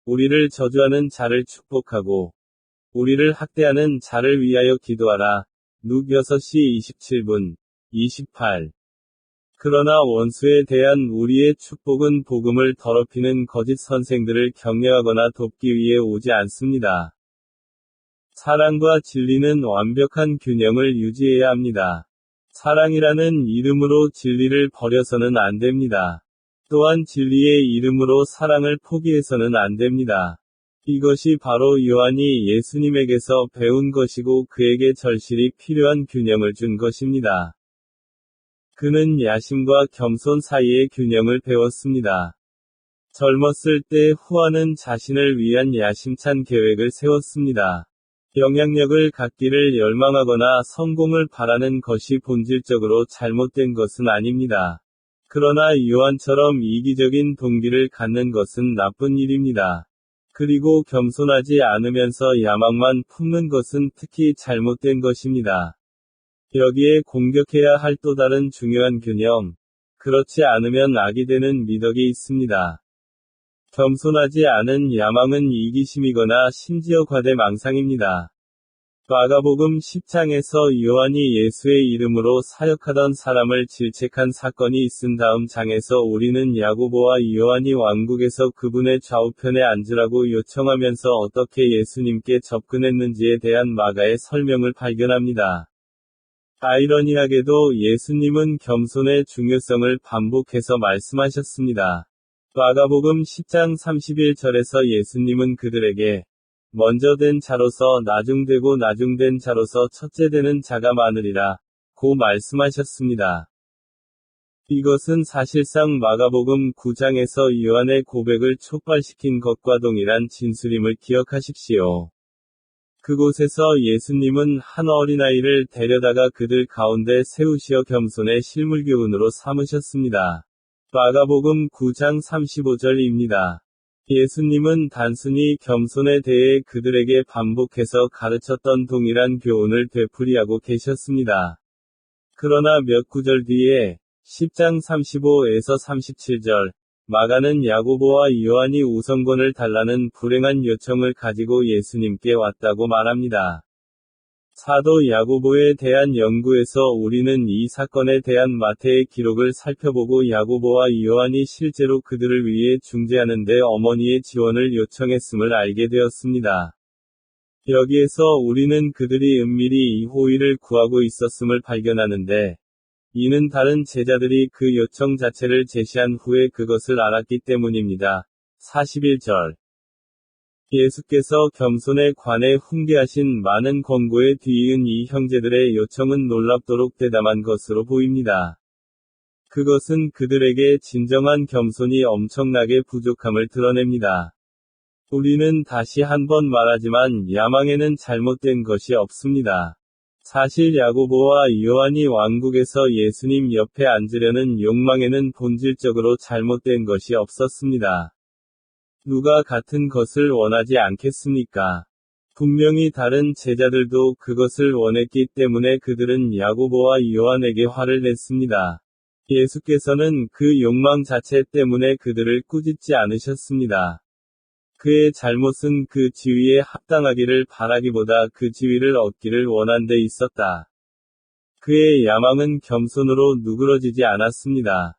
우리를 저주하는 자를 축복하고, 우리를 학대하는 자를 위하여 기도하라. 룩 6시 27분, 28. 그러나 원수에 대한 우리의 축복은 복음을 더럽히는 거짓 선생들을 격려하거나 돕기 위해 오지 않습니다. 사랑과 진리는 완벽한 균형을 유지해야 합니다. 사랑이라는 이름으로 진리를 버려서는 안 됩니다. 또한 진리의 이름으로 사랑을 포기해서는 안 됩니다. 이것이 바로 요한이 예수님에게서 배운 것이고 그에게 절실히 필요한 균형을 준 것입니다. 그는 야심과 겸손 사이의 균형을 배웠습니다. 젊었을 때 후아는 자신을 위한 야심찬 계획을 세웠습니다. 영향력을 갖기를 열망하거나 성공을 바라는 것이 본질적으로 잘못된 것은 아닙니다. 그러나 요한처럼 이기적인 동기를 갖는 것은 나쁜 일입니다. 그리고 겸손하지 않으면서 야망만 품는 것은 특히 잘못된 것입니다. 여기에 공격해야 할 또 다른 중요한 균형, 그렇지 않으면 악이 되는 미덕이 있습니다. 겸손하지 않은 야망은 이기심이거나 심지어 과대망상입니다. 마가복음 10장에서 요한이 예수의 이름으로 사역하던 사람을 질책한 사건이 있은 다음 장에서 우리는 야고보와 요한이 왕국에서 그분의 좌우편에 앉으라고 요청하면서 어떻게 예수님께 접근했는지에 대한 마가의 설명을 발견합니다. 아이러니하게도 예수님은 겸손의 중요성을 반복해서 말씀하셨습니다. 마가복음 10장 31절에서 예수님은 그들에게 먼저 된 자로서 나중되고 나중된 자로서 첫째 되는 자가 많으리라 고 말씀하셨습니다. 이것은 사실상 마가복음 9장에서 요한의 고백을 촉발시킨 것과 동일한 진술임을 기억하십시오. 그곳에서 예수님은 한 어린아이를 데려다가 그들 가운데 세우시어 겸손의 실물교훈으로 삼으셨습니다. 마가복음 9장 35절입니다. 예수님은 단순히 겸손에 대해 그들에게 반복해서 가르쳤던 동일한 교훈을 되풀이하고 계셨습니다. 그러나 몇 구절 뒤에 10장 35에서 37절 마가는 야고보와 요한이 우선권을 달라는 불행한 요청을 가지고 예수님께 왔다고 말합니다. 사도 야고보에 대한 연구에서 우리는 이 사건에 대한 마태의 기록을 살펴보고 야고보와 요한이 실제로 그들을 위해 중재하는 데 어머니의 지원을 요청했음을 알게 되었습니다. 여기에서 우리는 그들이 은밀히 이 호의를 구하고 있었음을 발견하는데, 이는 다른 제자들이 그 요청 자체를 제시한 후에 그것을 알았기 때문입니다. 41절. 예수께서 겸손에 관해 훈계하신 많은 권고에 뒤이은 이 형제들의 요청은 놀랍도록 대담한 것으로 보입니다. 그것은 그들에게 진정한 겸손이 엄청나게 부족함을 드러냅니다. 우리는 다시 한번 말하지만 야망에는 잘못된 것이 없습니다. 사실 야고보와 요한이 왕국에서 예수님 옆에 앉으려는 욕망에는 본질적으로 잘못된 것이 없었습니다. 누가 같은 것을 원하지 않겠습니까? 분명히 다른 제자들도 그것을 원했기 때문에 그들은 야고보와 요한에게 화를 냈습니다. 예수께서는 그 욕망 자체 때문에 그들을 꾸짖지 않으셨습니다. 그의 잘못은 그 지위에 합당하기를 바라기보다 그 지위를 얻기를 원한 데 있었다. 그의 야망은 겸손으로 누그러지지 않았습니다.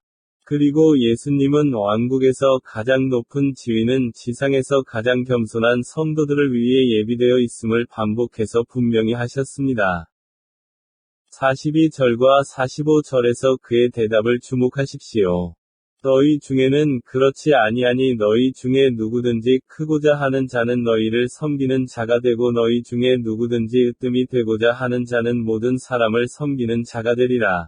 그리고 예수님은 왕국에서 가장 높은 지위는 지상에서 가장 겸손한 성도들을 위해 예비되어 있음을 반복해서 분명히 하셨습니다. 42절과 45절에서 그의 대답을 주목하십시오. 너희 중에는 그렇지 아니하니 너희 중에 누구든지 크고자 하는 자는 너희를 섬기는 자가 되고 너희 중에 누구든지 으뜸이 되고자 하는 자는 모든 사람을 섬기는 자가 되리라.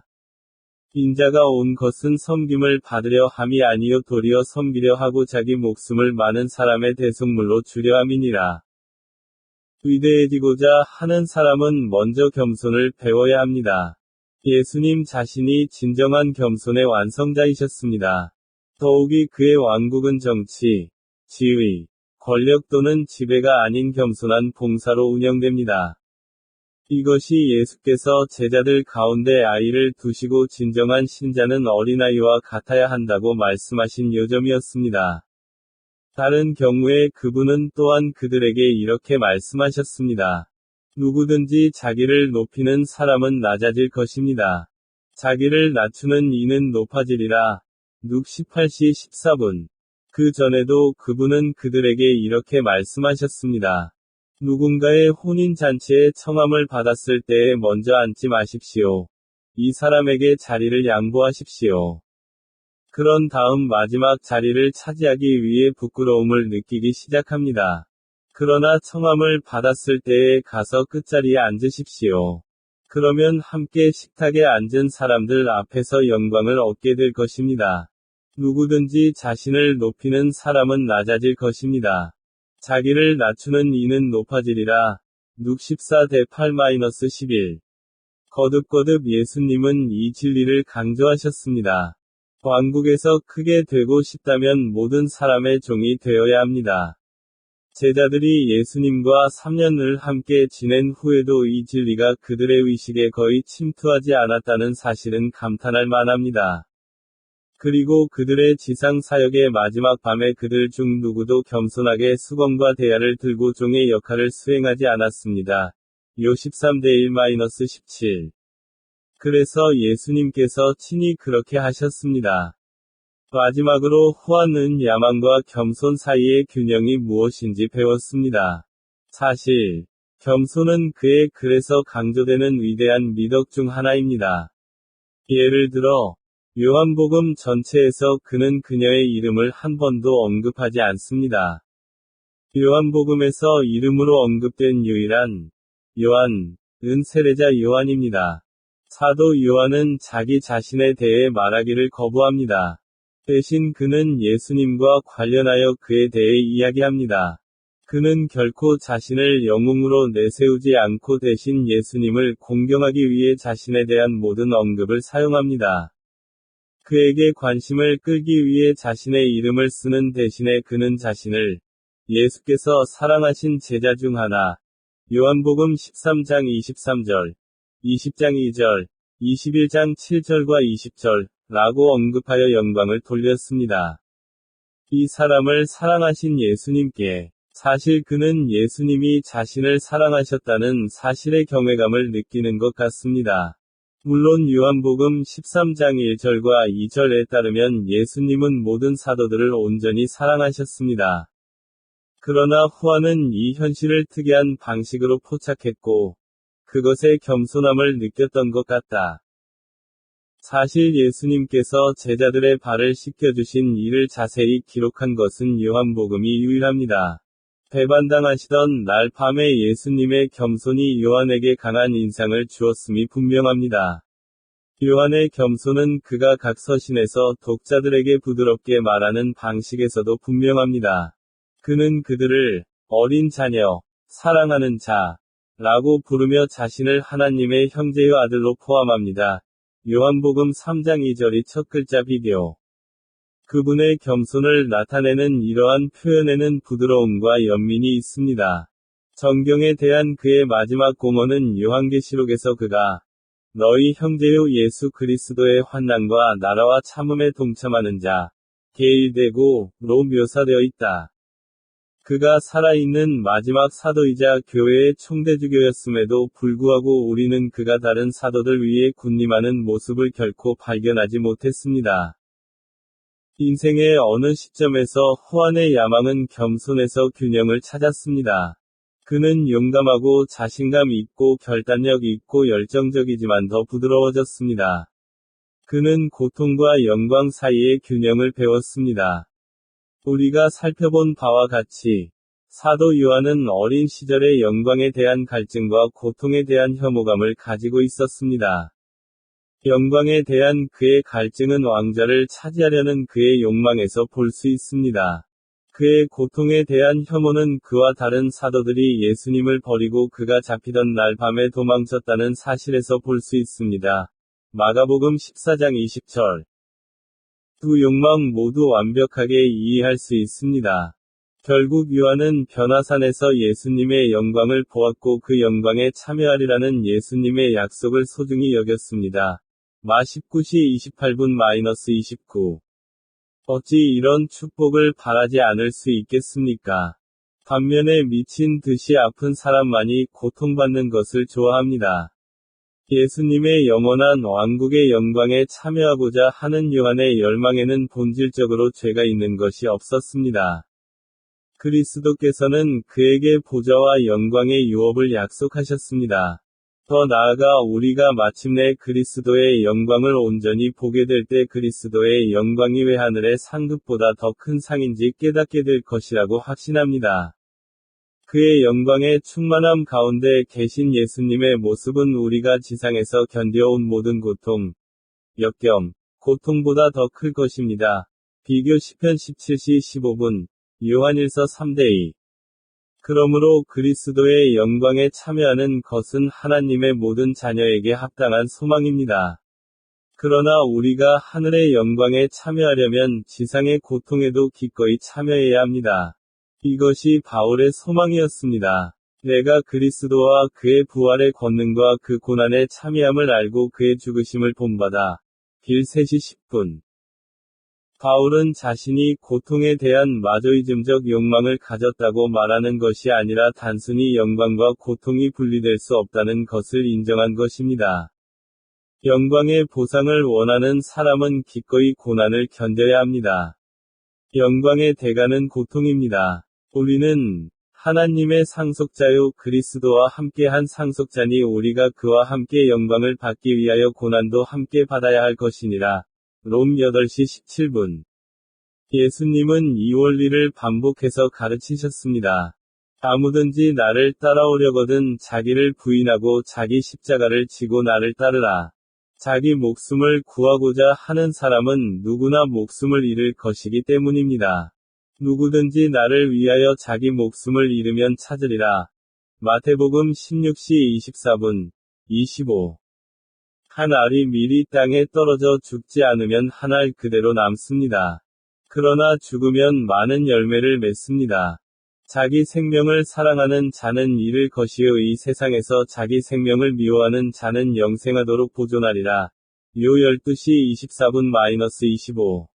인자가 온 것은 섬김을 받으려 함이 아니요 도리어 섬기려 하고 자기 목숨을 많은 사람의 대속물로 주려 함이니라. 위대해지고자 하는 사람은 먼저 겸손을 배워야 합니다. 예수님 자신이 진정한 겸손의 완성자이셨습니다. 더욱이 그의 왕국은 정치, 지위, 권력 또는 지배가 아닌 겸손한 봉사로 운영됩니다. 이것이 예수께서 제자들 가운데 아이를 두시고 진정한 신자는 어린아이와 같아야 한다고 말씀하신 요점이었습니다. 다른 경우에 그분은 또한 그들에게 이렇게 말씀하셨습니다. 누구든지 자기를 높이는 사람은 낮아질 것입니다. 자기를 낮추는 이는 높아지리라. 룩 18시 14분. 그 전에도 그분은 그들에게 이렇게 말씀하셨습니다. 누군가의 혼인잔치에 청함을 받았을 때에 먼저 앉지 마십시오. 이 사람에게 자리를 양보하십시오. 그런 다음 마지막 자리를 차지하기 위해 부끄러움을 느끼기 시작합니다. 그러나 청함을 받았을 때에 가서 끝자리에 앉으십시오. 그러면 함께 식탁에 앉은 사람들 앞에서 영광을 얻게 될 것입니다. 누구든지 자신을 높이는 사람은 낮아질 것입니다. 자기를 낮추는 이는 높아지리라. 룩 14-8-11. 거듭거듭 예수님은 이 진리를 강조하셨습니다. 왕국에서 크게 되고 싶다면 모든 사람의 종이 되어야 합니다. 제자들이 예수님과 3년을 함께 지낸 후에도 이 진리가 그들의 의식에 거의 침투하지 않았다는 사실은 감탄할 만합니다. 그리고 그들의 지상 사역의 마지막 밤에 그들 중 누구도 겸손하게 수건과 대야를 들고 종의 역할을 수행하지 않았습니다. 요 13-1-17. 그래서 예수님께서 친히 그렇게 하셨습니다. 마지막으로 후안은 야망과 겸손 사이의 균형이 무엇인지 배웠습니다. 사실, 겸손은 그의 글에서 강조되는 위대한 미덕 중 하나입니다. 예를 들어, 요한복음 전체에서 그는 그녀의 이름을 한 번도 언급하지 않습니다. 요한복음에서 이름으로 언급된 유일한 요한은 세례자 요한입니다. 사도 요한은 자기 자신에 대해 말하기를 거부합니다. 대신 그는 예수님과 관련하여 그에 대해 이야기합니다. 그는 결코 자신을 영웅으로 내세우지 않고 대신 예수님을 공경하기 위해 자신에 대한 모든 언급을 사용합니다. 그에게 관심을 끌기 위해 자신의 이름을 쓰는 대신에 그는 자신을 예수께서 사랑하신 제자 중 하나, 요한복음 13장 23절, 20장 2절, 21장 7절과 20절, 라고 언급하여 영광을 돌렸습니다. 이 사람을 사랑하신 예수님께, 사실 그는 예수님이 자신을 사랑하셨다는 사실의 경외감을 느끼는 것 같습니다. 물론 요한복음 13장 1절과 2절에 따르면 예수님은 모든 사도들을 온전히 사랑하셨습니다. 그러나 후안은 이 현실을 특이한 방식으로 포착했고, 그것의 겸손함을 느꼈던 것 같다. 사실 예수님께서 제자들의 발을 씻겨주신 일을 자세히 기록한 것은 요한복음이 유일합니다. 배반당하시던 날 밤에 예수님의 겸손이 요한에게 강한 인상을 주었음이 분명합니다. 요한의 겸손은 그가 각 서신에서 독자들에게 부드럽게 말하는 방식에서도 분명합니다. 그는 그들을 어린 자녀, 사랑하는 자, 라고 부르며 자신을 하나님의 형제요 아들로 포함합니다. 요한복음 3장 2절이 첫 글자 비교. 그분의 겸손을 나타내는 이러한 표현에는 부드러움과 연민이 있습니다. 정경에 대한 그의 마지막 공언은 요한계시록에서 그가 너희 형제요 예수 그리스도의 환난과 나라와 참음에 동참하는 자, 게일되고로 묘사되어 있다. 그가 살아있는 마지막 사도이자 교회의 총대주교였음에도 불구하고 우리는 그가 다른 사도들 위에 군림하는 모습을 결코 발견하지 못했습니다. 인생의 어느 시점에서 호안의 야망은 겸손에서 균형을 찾았습니다. 그는 용감하고 자신감 있고 결단력 있고 열정적이지만 더 부드러워졌습니다. 그는 고통과 영광 사이의 균형을 배웠습니다. 우리가 살펴본 바와 같이 사도 요한은 어린 시절의 영광에 대한 갈증과 고통에 대한 혐오감을 가지고 있었습니다. 영광에 대한 그의 갈증은 왕좌를 차지하려는 그의 욕망에서 볼 수 있습니다. 그의 고통에 대한 혐오는 그와 다른 사도들이 예수님을 버리고 그가 잡히던 날 밤에 도망쳤다는 사실에서 볼 수 있습니다. 마가복음 14장 20절. 두 욕망 모두 완벽하게 이해할 수 있습니다. 결국 요한은 변화산에서 예수님의 영광을 보았고 그 영광에 참여하리라는 예수님의 약속을 소중히 여겼습니다. 마 19시 28분-29. 어찌 이런 축복을 바라지 않을 수 있겠습니까? 반면에 미친 듯이 아픈 사람만이 고통받는 것을 좋아합니다. 예수님의 영원한 왕국의 영광에 참여하고자 하는 요한의 열망에는 본질적으로 죄가 있는 것이 없었습니다. 그리스도께서는 그에게 보좌와 영광의 유업을 약속하셨습니다. 더 나아가 우리가 마침내 그리스도의 영광을 온전히 보게 될 때 그리스도의 영광이 왜 하늘의 상급보다 더 큰 상인지 깨닫게 될 것이라고 확신합니다. 그의 영광의 충만함 가운데 계신 예수님의 모습은 우리가 지상에서 견뎌온 모든 고통, 역경, 고통보다 더 클 것입니다. 비교 시편 17시 15분, 요한일서 3대2. 그러므로 그리스도의 영광에 참여하는 것은 하나님의 모든 자녀에게 합당한 소망입니다. 그러나 우리가 하늘의 영광에 참여하려면 지상의 고통에도 기꺼이 참여해야 합니다. 이것이 바울의 소망이었습니다. 내가 그리스도와 그의 부활의 권능과 그 고난의 참여함을 알고 그의 죽으심을 본받아. 빌 3시 10분. 바울은 자신이 고통에 대한 마조이즘적 욕망을 가졌다고 말하는 것이 아니라 단순히 영광과 고통이 분리될 수 없다는 것을 인정한 것입니다. 영광의 보상을 원하는 사람은 기꺼이 고난을 견뎌야 합니다. 영광의 대가는 고통입니다. 우리는 하나님의 상속자요 그리스도와 함께한 상속자니 우리가 그와 함께 영광을 받기 위하여 고난도 함께 받아야 할 것이니라. 롬 8시 17분. 예수님은 이 원리를 반복해서 가르치셨습니다. 아무든지 나를 따라오려거든 자기를 부인하고 자기 십자가를 지고 나를 따르라. 자기 목숨을 구하고자 하는 사람은 누구나 목숨을 잃을 것이기 때문입니다. 누구든지 나를 위하여 자기 목숨을 잃으면 찾으리라. 마태복음 16시 24분, 25. 한 알이 미리 땅에 떨어져 죽지 않으면 한 알 그대로 남습니다. 그러나 죽으면 많은 열매를 맺습니다. 자기 생명을 사랑하는 자는 잃을 것이요 이 세상에서 자기 생명을 미워하는 자는 영생하도록 보존하리라. 요 12시 24분-25.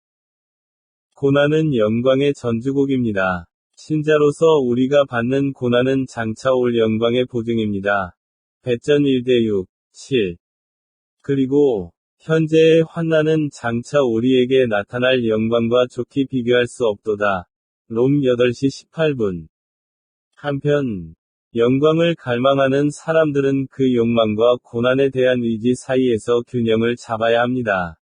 고난은 영광의 전주곡입니다. 신자로서 우리가 받는 고난은 장차 올 영광의 보증입니다. 배전 1대6, 7. 그리고 현재의 환난은 장차 우리에게 나타날 영광과 좋게 비교할 수 없도다. 롬 8시 18분. 한편 영광을 갈망하는 사람들은 그 욕망과 고난에 대한 의지 사이에서 균형을 잡아야 합니다.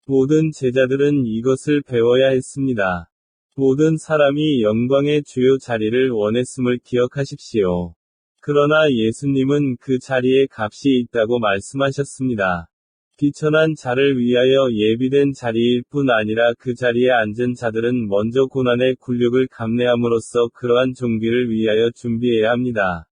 모든 제자들은 이것을 배워야 했습니다. 모든 사람이 영광의 주요 자리를 원했음을 기억하십시오. 그러나 예수님은 그 자리에 값이 있다고 말씀하셨습니다. 비천한 자를 위하여 예비된 자리일 뿐 아니라 그 자리에 앉은 자들은 먼저 고난의 굴욕을 감내함으로써 그러한 종기를 위하여 준비해야 합니다.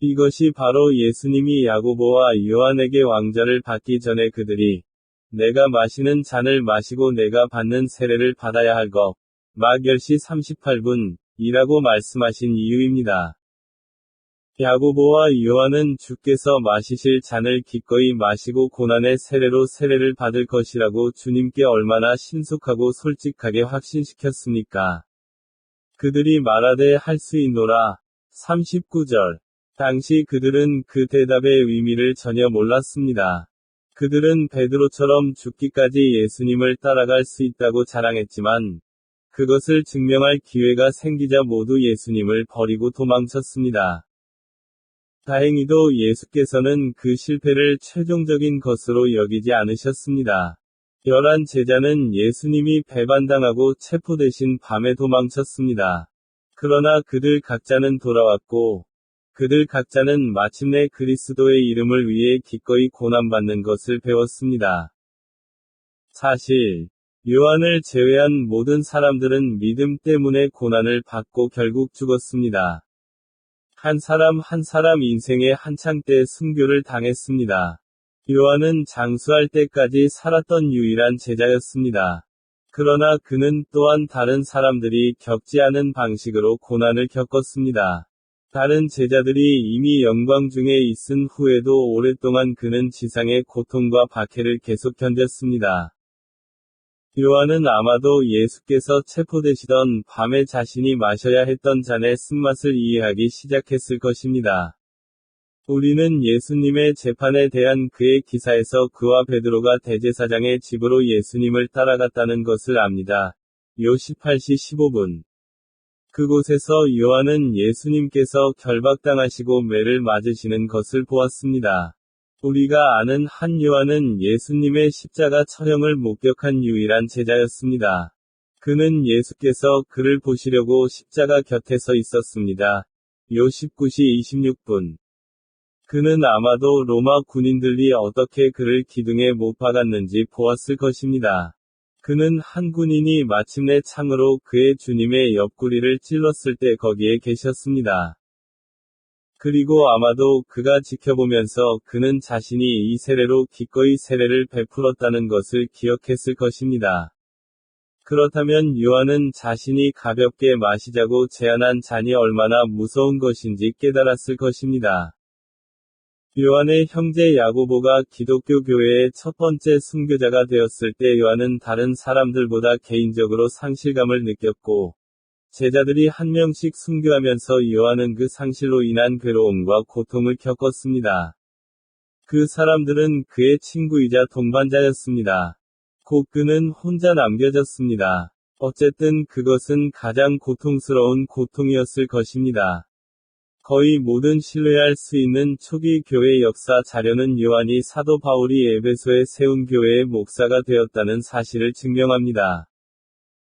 이것이 바로 예수님이 야고보와 요한에게 왕좌를 받기 전에 그들이 내가 마시는 잔을 마시고 내가 받는 세례를 받아야 할 것, 막 10시 38분, 이라고 말씀하신 이유입니다. 야고보와 요한은 주께서 마시실 잔을 기꺼이 마시고 고난의 세례로 세례를 받을 것이라고 주님께 얼마나 신속하고 솔직하게 확신시켰습니까? 그들이 말하되 할 수 있노라. 39절. 당시 그들은 그 대답의 의미를 전혀 몰랐습니다. 그들은 베드로처럼 죽기까지 예수님을 따라갈 수 있다고 자랑했지만, 그것을 증명할 기회가 생기자 모두 예수님을 버리고 도망쳤습니다. 다행히도 예수께서는 그 실패를 최종적인 것으로 여기지 않으셨습니다. 11 제자는 예수님이 배반당하고 체포되신 밤에 도망쳤습니다. 그러나 그들 각자는 돌아왔고, 그들 각자는 마침내 그리스도의 이름을 위해 기꺼이 고난받는 것을 배웠습니다. 사실, 요한을 제외한 모든 사람들은 믿음 때문에 고난을 받고 결국 죽었습니다. 한 사람 한 사람 인생의 한창 때 순교를 당했습니다. 요한은 장수할 때까지 살았던 유일한 제자였습니다. 그러나 그는 또한 다른 사람들이 겪지 않은 방식으로 고난을 겪었습니다. 다른 제자들이 이미 영광 중에 있은 후에도 오랫동안 그는 지상의 고통과 박해를 계속 견뎠습니다. 요한은 아마도 예수께서 체포되시던 밤에 자신이 마셔야 했던 잔의 쓴맛을 이해하기 시작했을 것입니다. 우리는 예수님의 재판에 대한 그의 기사에서 그와 베드로가 대제사장의 집으로 예수님을 따라갔다는 것을 압니다. 요 18시 15분. 그곳에서 요한은 예수님께서 결박당하시고 매를 맞으시는 것을 보았습니다. 우리가 아는 한 요한은 예수님의 십자가 처형을 목격한 유일한 제자였습니다. 그는 예수께서 그를 보시려고 십자가 곁에 서 있었습니다. 요 19시 26분. 그는 아마도 로마 군인들이 어떻게 그를 기둥에 못 박았는지 보았을 것입니다. 그는 한 군인이 마침내 창으로 그의 주님의 옆구리를 찔렀을 때 거기에 계셨습니다. 그리고 아마도 그가 지켜보면서 그는 자신이 이 세례로 기꺼이 세례를 베풀었다는 것을 기억했을 것입니다. 그렇다면 요한은 자신이 가볍게 마시자고 제안한 잔이 얼마나 무서운 것인지 깨달았을 것입니다. 요한의 형제 야고보가 기독교 교회의 첫 번째 순교자가 되었을 때 요한은 다른 사람들보다 개인적으로 상실감을 느꼈고, 제자들이 한 명씩 순교하면서 요한은 그 상실로 인한 괴로움과 고통을 겪었습니다. 그 사람들은 그의 친구이자 동반자였습니다. 곧 그는 혼자 남겨졌습니다. 어쨌든 그것은 가장 고통스러운 고통이었을 것입니다. 거의 모든 신뢰할 수 있는 초기 교회 역사 자료는 요한이 사도 바울이 에베소에 세운 교회의 목사가 되었다는 사실을 증명합니다.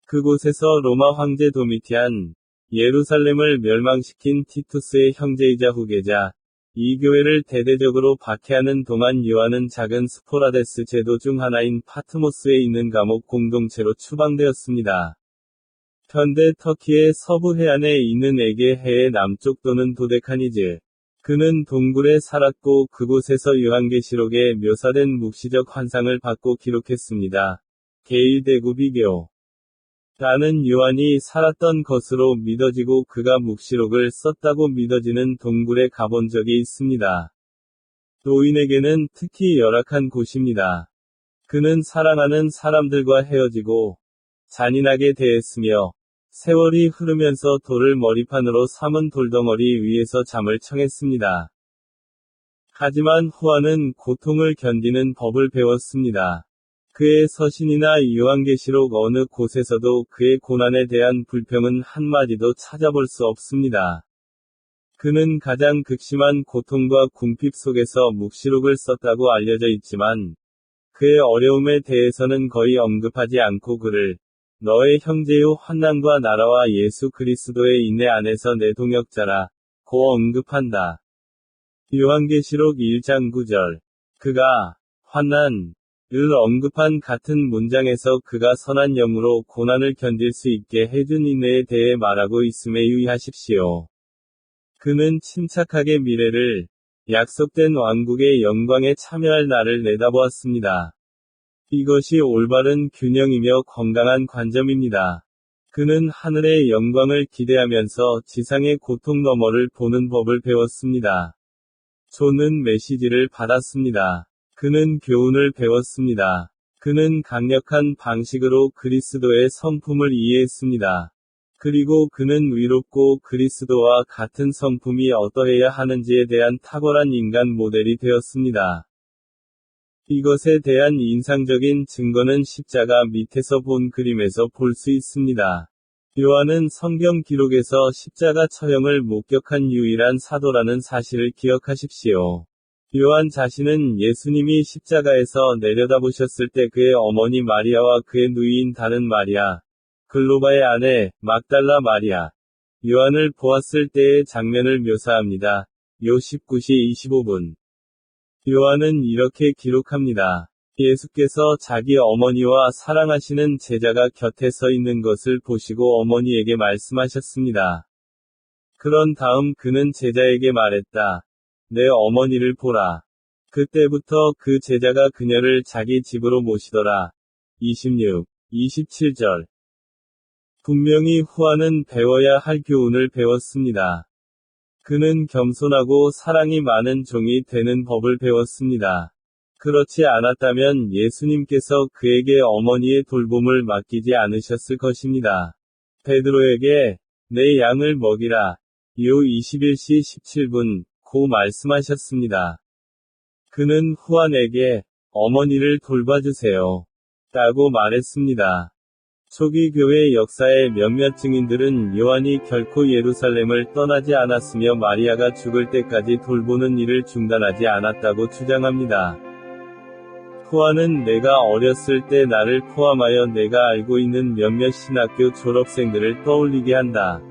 그곳에서 로마 황제 도미티안, 예루살렘을 멸망시킨 티투스의 형제이자 후계자, 이 교회를 대대적으로 박해하는 동안 요한은 작은 스포라데스 제도 중 하나인 파트모스에 있는 감옥 공동체로 추방되었습니다. 현대 터키의 서부 해안에 있는 에게해의 남쪽 또는 도데카니즈. 그는 동굴에 살았고 그곳에서 요한계시록에 묘사된 묵시적 환상을 받고 기록했습니다. 게일 대구 비교. 라는 요한이 살았던 것으로 믿어지고 그가 묵시록을 썼다고 믿어지는 동굴에 가본 적이 있습니다. 노인에게는 특히 열악한 곳입니다. 그는 사랑하는 사람들과 헤어지고 잔인하게 대했으며 세월이 흐르면서 돌을 머리판으로 삼은 돌덩어리 위에서 잠을 청했습니다. 하지만 후아는 고통을 견디는 법을 배웠습니다. 그의 서신이나 요한계시록 어느 곳에서도 그의 고난에 대한 불평은 한마디도 찾아볼 수 없습니다. 그는 가장 극심한 고통과 궁핍 속에서 묵시록을 썼다고 알려져 있지만, 그의 어려움에 대해서는 거의 언급하지 않고 그를 너의 형제요 환난과 나라와 예수 그리스도의 인내 안에서 내 동역자라 고 언급한다. 요한계시록 1장 9절. 그가 환난을 언급한 같은 문장에서 그가 선한 영으로 고난을 견딜 수 있게 해준 인내에 대해 말하고 있음에 유의하십시오. 그는 침착하게 미래를, 약속된 왕국의 영광에 참여할 날을 내다보았습니다. 이것이 올바른 균형이며 건강한 관점입니다. 그는 하늘의 영광을 기대하면서 지상의 고통 너머를 보는 법을 배웠습니다. 존은 메시지를 받았습니다. 그는 교훈을 배웠습니다. 그는 강력한 방식으로 그리스도의 성품을 이해했습니다. 그리고 그는 위롭고 그리스도와 같은 성품이 어떠해야 하는지에 대한 탁월한 인간 모델이 되었습니다. 이것에 대한 인상적인 증거는 십자가 밑에서 본 그림에서 볼 수 있습니다. 요한은 성경 기록에서 십자가 처형을 목격한 유일한 사도라는 사실을 기억하십시오. 요한 자신은 예수님이 십자가에서 내려다보셨을 때 그의 어머니 마리아와 그의 누이인 다른 마리아, 글로바의 아내, 막달라 마리아, 요한을 보았을 때의 장면을 묘사합니다. 요 19시 25분. 요한은 이렇게 기록합니다. 예수께서 자기 어머니와 사랑하시는 제자가 곁에 서 있는 것을 보시고 어머니에게 말씀하셨습니다. 그런 다음 그는 제자에게 말했다. 내 어머니를 보라. 그때부터 그 제자가 그녀를 자기 집으로 모시더라. 26, 27절. 분명히 후아는 배워야 할 교훈을 배웠습니다. 그는 겸손하고 사랑이 많은 종이 되는 법을 배웠습니다. 그렇지 않았다면 예수님께서 그에게 어머니의 돌봄을 맡기지 않으셨을 것입니다. 베드로에게 내 양을 먹이라. 요 21시 17분 고 말씀하셨습니다. 그는 후안에게 어머니를 돌봐주세요. 라고 말했습니다. 초기 교회 역사의 몇몇 증인들은 요한이 결코 예루살렘을 떠나지 않았으며 마리아가 죽을 때까지 돌보는 일을 중단하지 않았다고 주장합니다. 후안은 내가 어렸을 때 나를 포함하여 내가 알고 있는 몇몇 신학교 졸업생들을 떠올리게 한다.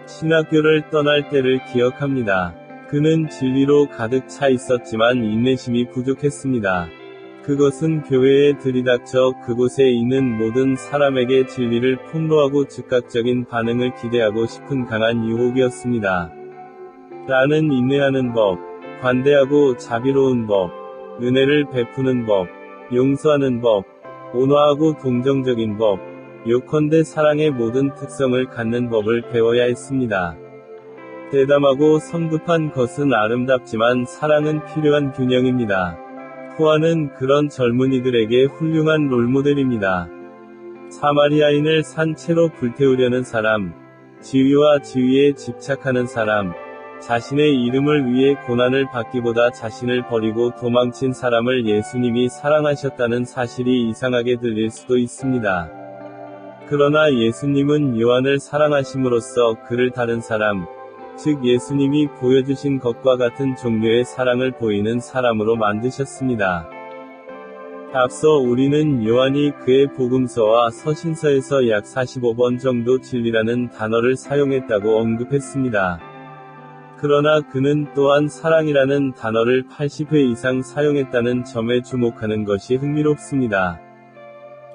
신학교를 떠날 때를 기억합니다. 그는 진리로 가득 차 있었지만 인내심이 부족했습니다. 그것은 교회에 들이닥쳐 그곳에 있는 모든 사람에게 진리를 폭로하고 즉각적인 반응을 기대하고 싶은 강한 유혹이었습니다. 라는 인내하는 법, 관대하고 자비로운 법, 은혜를 베푸는 법, 용서하는 법, 온화하고 동정적인 법, 요컨대 사랑의 모든 특성을 갖는 법을 배워야 했습니다. 대담하고 성급한 것은 아름답지만 사랑은 필요한 균형입니다. 후아는 그런 젊은이들에게 훌륭한 롤모델입니다. 사마리아인을 산채로 불태우려는 사람, 지위와 지위에 집착하는 사람, 자신의 이름을 위해 고난을 받기보다 자신을 버리고 도망친 사람을 예수님이 사랑하셨다는 사실이 이상하게 들릴 수도 있습니다. 그러나 예수님은 요한을 사랑하심으로써 그를 다른 사람, 즉 예수님이 보여주신 것과 같은 종류의 사랑을 보이는 사람으로 만드셨습니다. 앞서 우리는 요한이 그의 복음서와 서신서에서 약 45번 정도 진리라는 단어를 사용했다고 언급했습니다. 그러나 그는 또한 사랑이라는 단어를 80회 이상 사용했다는 점에 주목하는 것이 흥미롭습니다.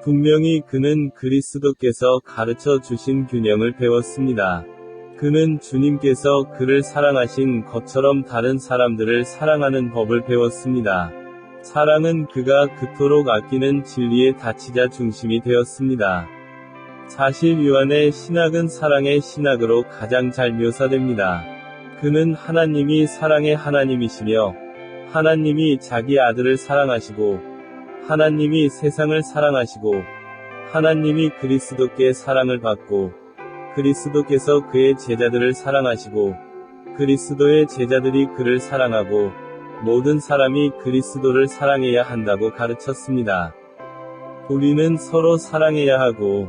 분명히 그는 그리스도께서 가르쳐 주신 균형을 배웠습니다. 그는 주님께서 그를 사랑하신 것처럼 다른 사람들을 사랑하는 법을 배웠습니다. 사랑은 그가 그토록 아끼는 진리의 다치자 중심이 되었습니다. 사실 요한의 신학은 사랑의 신학으로 가장 잘 묘사됩니다. 그는 하나님이 사랑의 하나님이시며, 하나님이 자기 아들을 사랑하시고, 하나님이 세상을 사랑하시고, 하나님이 그리스도께 사랑을 받고, 그리스도께서 그의 제자들을 사랑하시고, 그리스도의 제자들이 그를 사랑하고, 모든 사람이 그리스도를 사랑해야 한다고 가르쳤습니다. 우리는 서로 사랑해야 하고,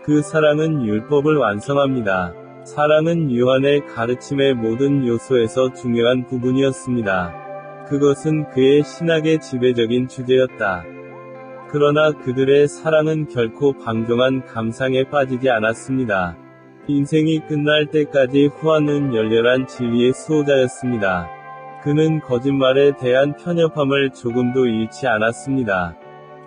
그 사랑은 율법을 완성합니다. 사랑은 요한의 가르침의 모든 요소에서 중요한 부분이었습니다. 그것은 그의 신학의 지배적인 주제였다. 그러나 그들의 사랑은 결코 방종한 감상에 빠지지 않았습니다. 인생이 끝날 때까지 후안은 열렬한 진리의 수호자였습니다. 그는 거짓말에 대한 편협함을 조금도 잃지 않았습니다.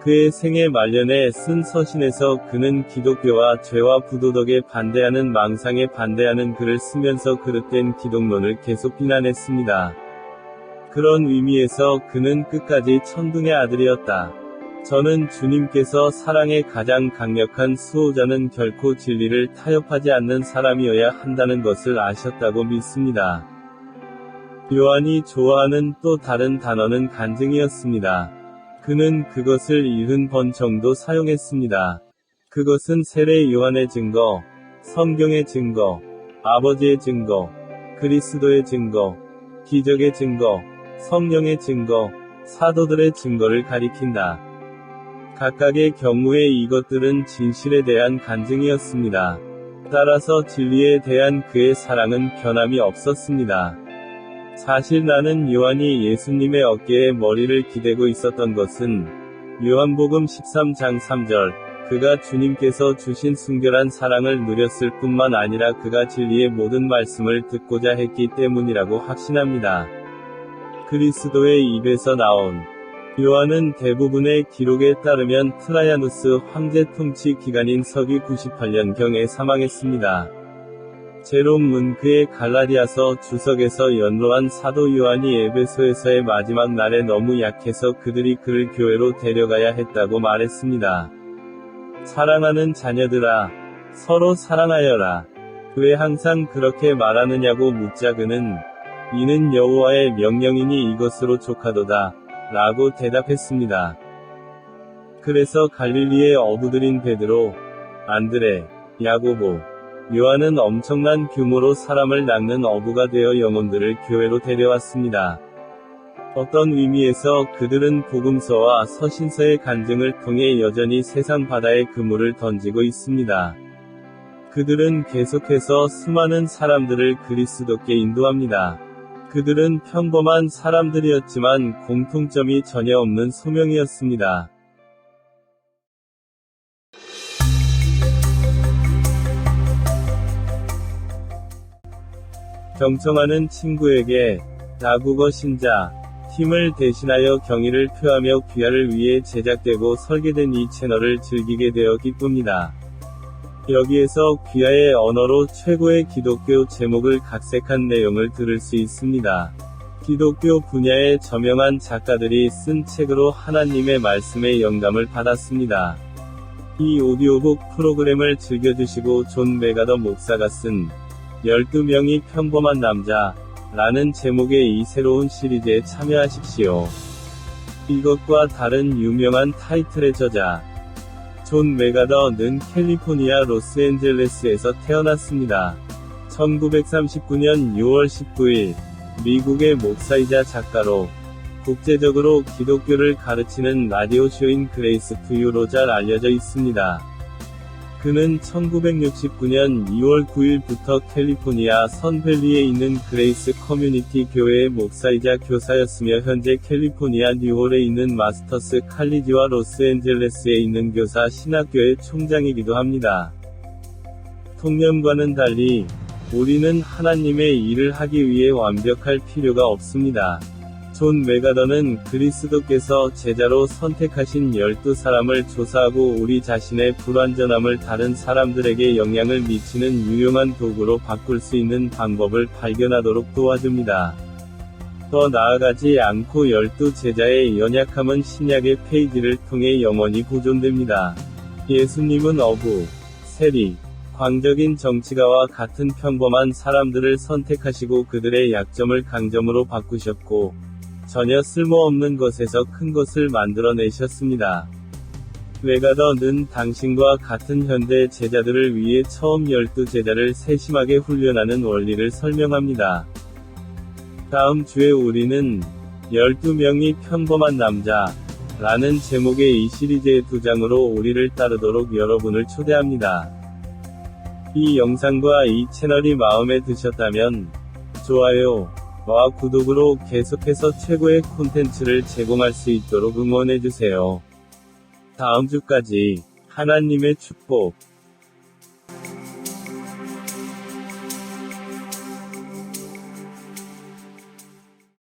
그의 생애 말년에 쓴 서신에서 그는 기독교와 죄와 부도덕에 반대하는 망상에 반대하는 글을 쓰면서 그릇된 기독론을 계속 비난했습니다. 그런 의미에서 그는 끝까지 천둥의 아들이었다. 저는 주님께서 사랑의 가장 강력한 수호자는 결코 진리를 타협하지 않는 사람이어야 한다는 것을 아셨다고 믿습니다. 요한이 좋아하는 또 다른 단어는 간증이었습니다. 그는 그것을 70번 정도 사용했습니다. 그것은 세례 요한의 증거, 성경의 증거, 아버지의 증거, 그리스도의 증거, 기적의 증거, 성령의 증거, 사도들의 증거를 가리킨다. 각각의 경우에 이것들은 진실에 대한 간증이었습니다. 따라서 진리에 대한 그의 사랑은 변함이 없었습니다. 사실 나는 요한이 예수님의 어깨에 머리를 기대고 있었던 것은 요한복음 13장 3절, 그가 주님께서 주신 순결한 사랑을 누렸을 뿐만 아니라 그가 진리의 모든 말씀을 듣고자 했기 때문이라고 확신합니다. 그리스도의 입에서 나온 요한은 대부분의 기록에 따르면 트라야누스 황제 통치 기간인 서기 98년경에 사망했습니다. 제롬 문크의 갈라디아서 주석에서 연로한 사도 요한이 에베소에서의 마지막 날에 너무 약해서 그들이 그를 교회로 데려가야 했다고 말했습니다. 사랑하는 자녀들아, 서로 사랑하여라. 왜 항상 그렇게 말하느냐고 묻자 그는 이는 여호와의 명령이니 이것으로 족하도다 라고 대답했습니다. 그래서 갈릴리의 어부들인 베드로, 안드레, 야고보, 요한은 엄청난 규모로 사람을 낚는 어부가 되어 영혼들을 교회로 데려왔습니다. 어떤 의미에서 그들은 복음서와 서신서의 간증을 통해 여전히 세상 바다에 그물을 던지고 있습니다. 그들은 계속해서 수많은 사람들을 그리스도께 인도합니다. 그들은 평범한 사람들이었지만 공통점이 전혀 없는 소명이었습니다. 경청하는 친구에게 다국어 신자 팀을 대신하여 경의를 표하며 귀하를 위해 제작되고 설계된 이 채널을 즐기게 되어 기쁩니다. 여기에서 귀하의 언어로 최고의 기독교 제목을 각색한 내용을 들을 수 있습니다. 기독교 분야의 저명한 작가들이 쓴 책으로 하나님의 말씀에 영감을 받았습니다. 이 오디오북 프로그램을 즐겨주시고 존 메가더 목사가 쓴 12명이 평범한 남자 라는 제목의 이 새로운 시리즈에 참여하십시오. 이것과 다른 유명한 타이틀의 저자 존 메가더는 캘리포니아 로스앤젤레스에서 태어났습니다. 1939년 6월 19일 미국의 목사이자 작가로 국제적으로 기독교를 가르치는 라디오쇼인 그레이스 투유로 잘 알려져 있습니다. 그는 1969년 2월 9일부터 캘리포니아 선밸리에 있는 그레이스 커뮤니티 교회의 목사이자 교사였으며 현재 캘리포니아 뉴홀에 있는 마스터스 칼리지와 로스앤젤레스에 있는 교사 신학교의 총장이기도 합니다. 통념과는 달리 우리는 하나님의 일을 하기 위해 완벽할 필요가 없습니다. 존 메가더는 그리스도께서 제자로 선택하신 12사람을 조사하고 우리 자신의 불완전함을 다른 사람들에게 영향을 미치는 유용한 도구로 바꿀 수 있는 방법을 발견하도록 도와줍니다. 더 나아가지 않고 12제자의 연약함은 신약의 페이지를 통해 영원히 보존됩니다. 예수님은 어부, 세리, 광적인 정치가와 같은 평범한 사람들을 선택하시고 그들의 약점을 강점으로 바꾸셨고 전혀 쓸모없는 것에서 큰 것을 만들어내셨습니다. 메가더는 당신과 같은 현대 제자들을 위해 처음 12제자를 세심하게 훈련하는 원리를 설명합니다. 다음 주에 우리는 12명이 평범한 남자 라는 제목의 이 시리즈의 2장으로 우리를 따르도록 여러분을 초대합니다. 이 영상과 이 채널이 마음에 드셨다면 좋아요 와 구독으로 계속해서 최고의 콘텐츠를 제공할 수 있도록 응원해주세요. 다음 주까지 하나님의 축복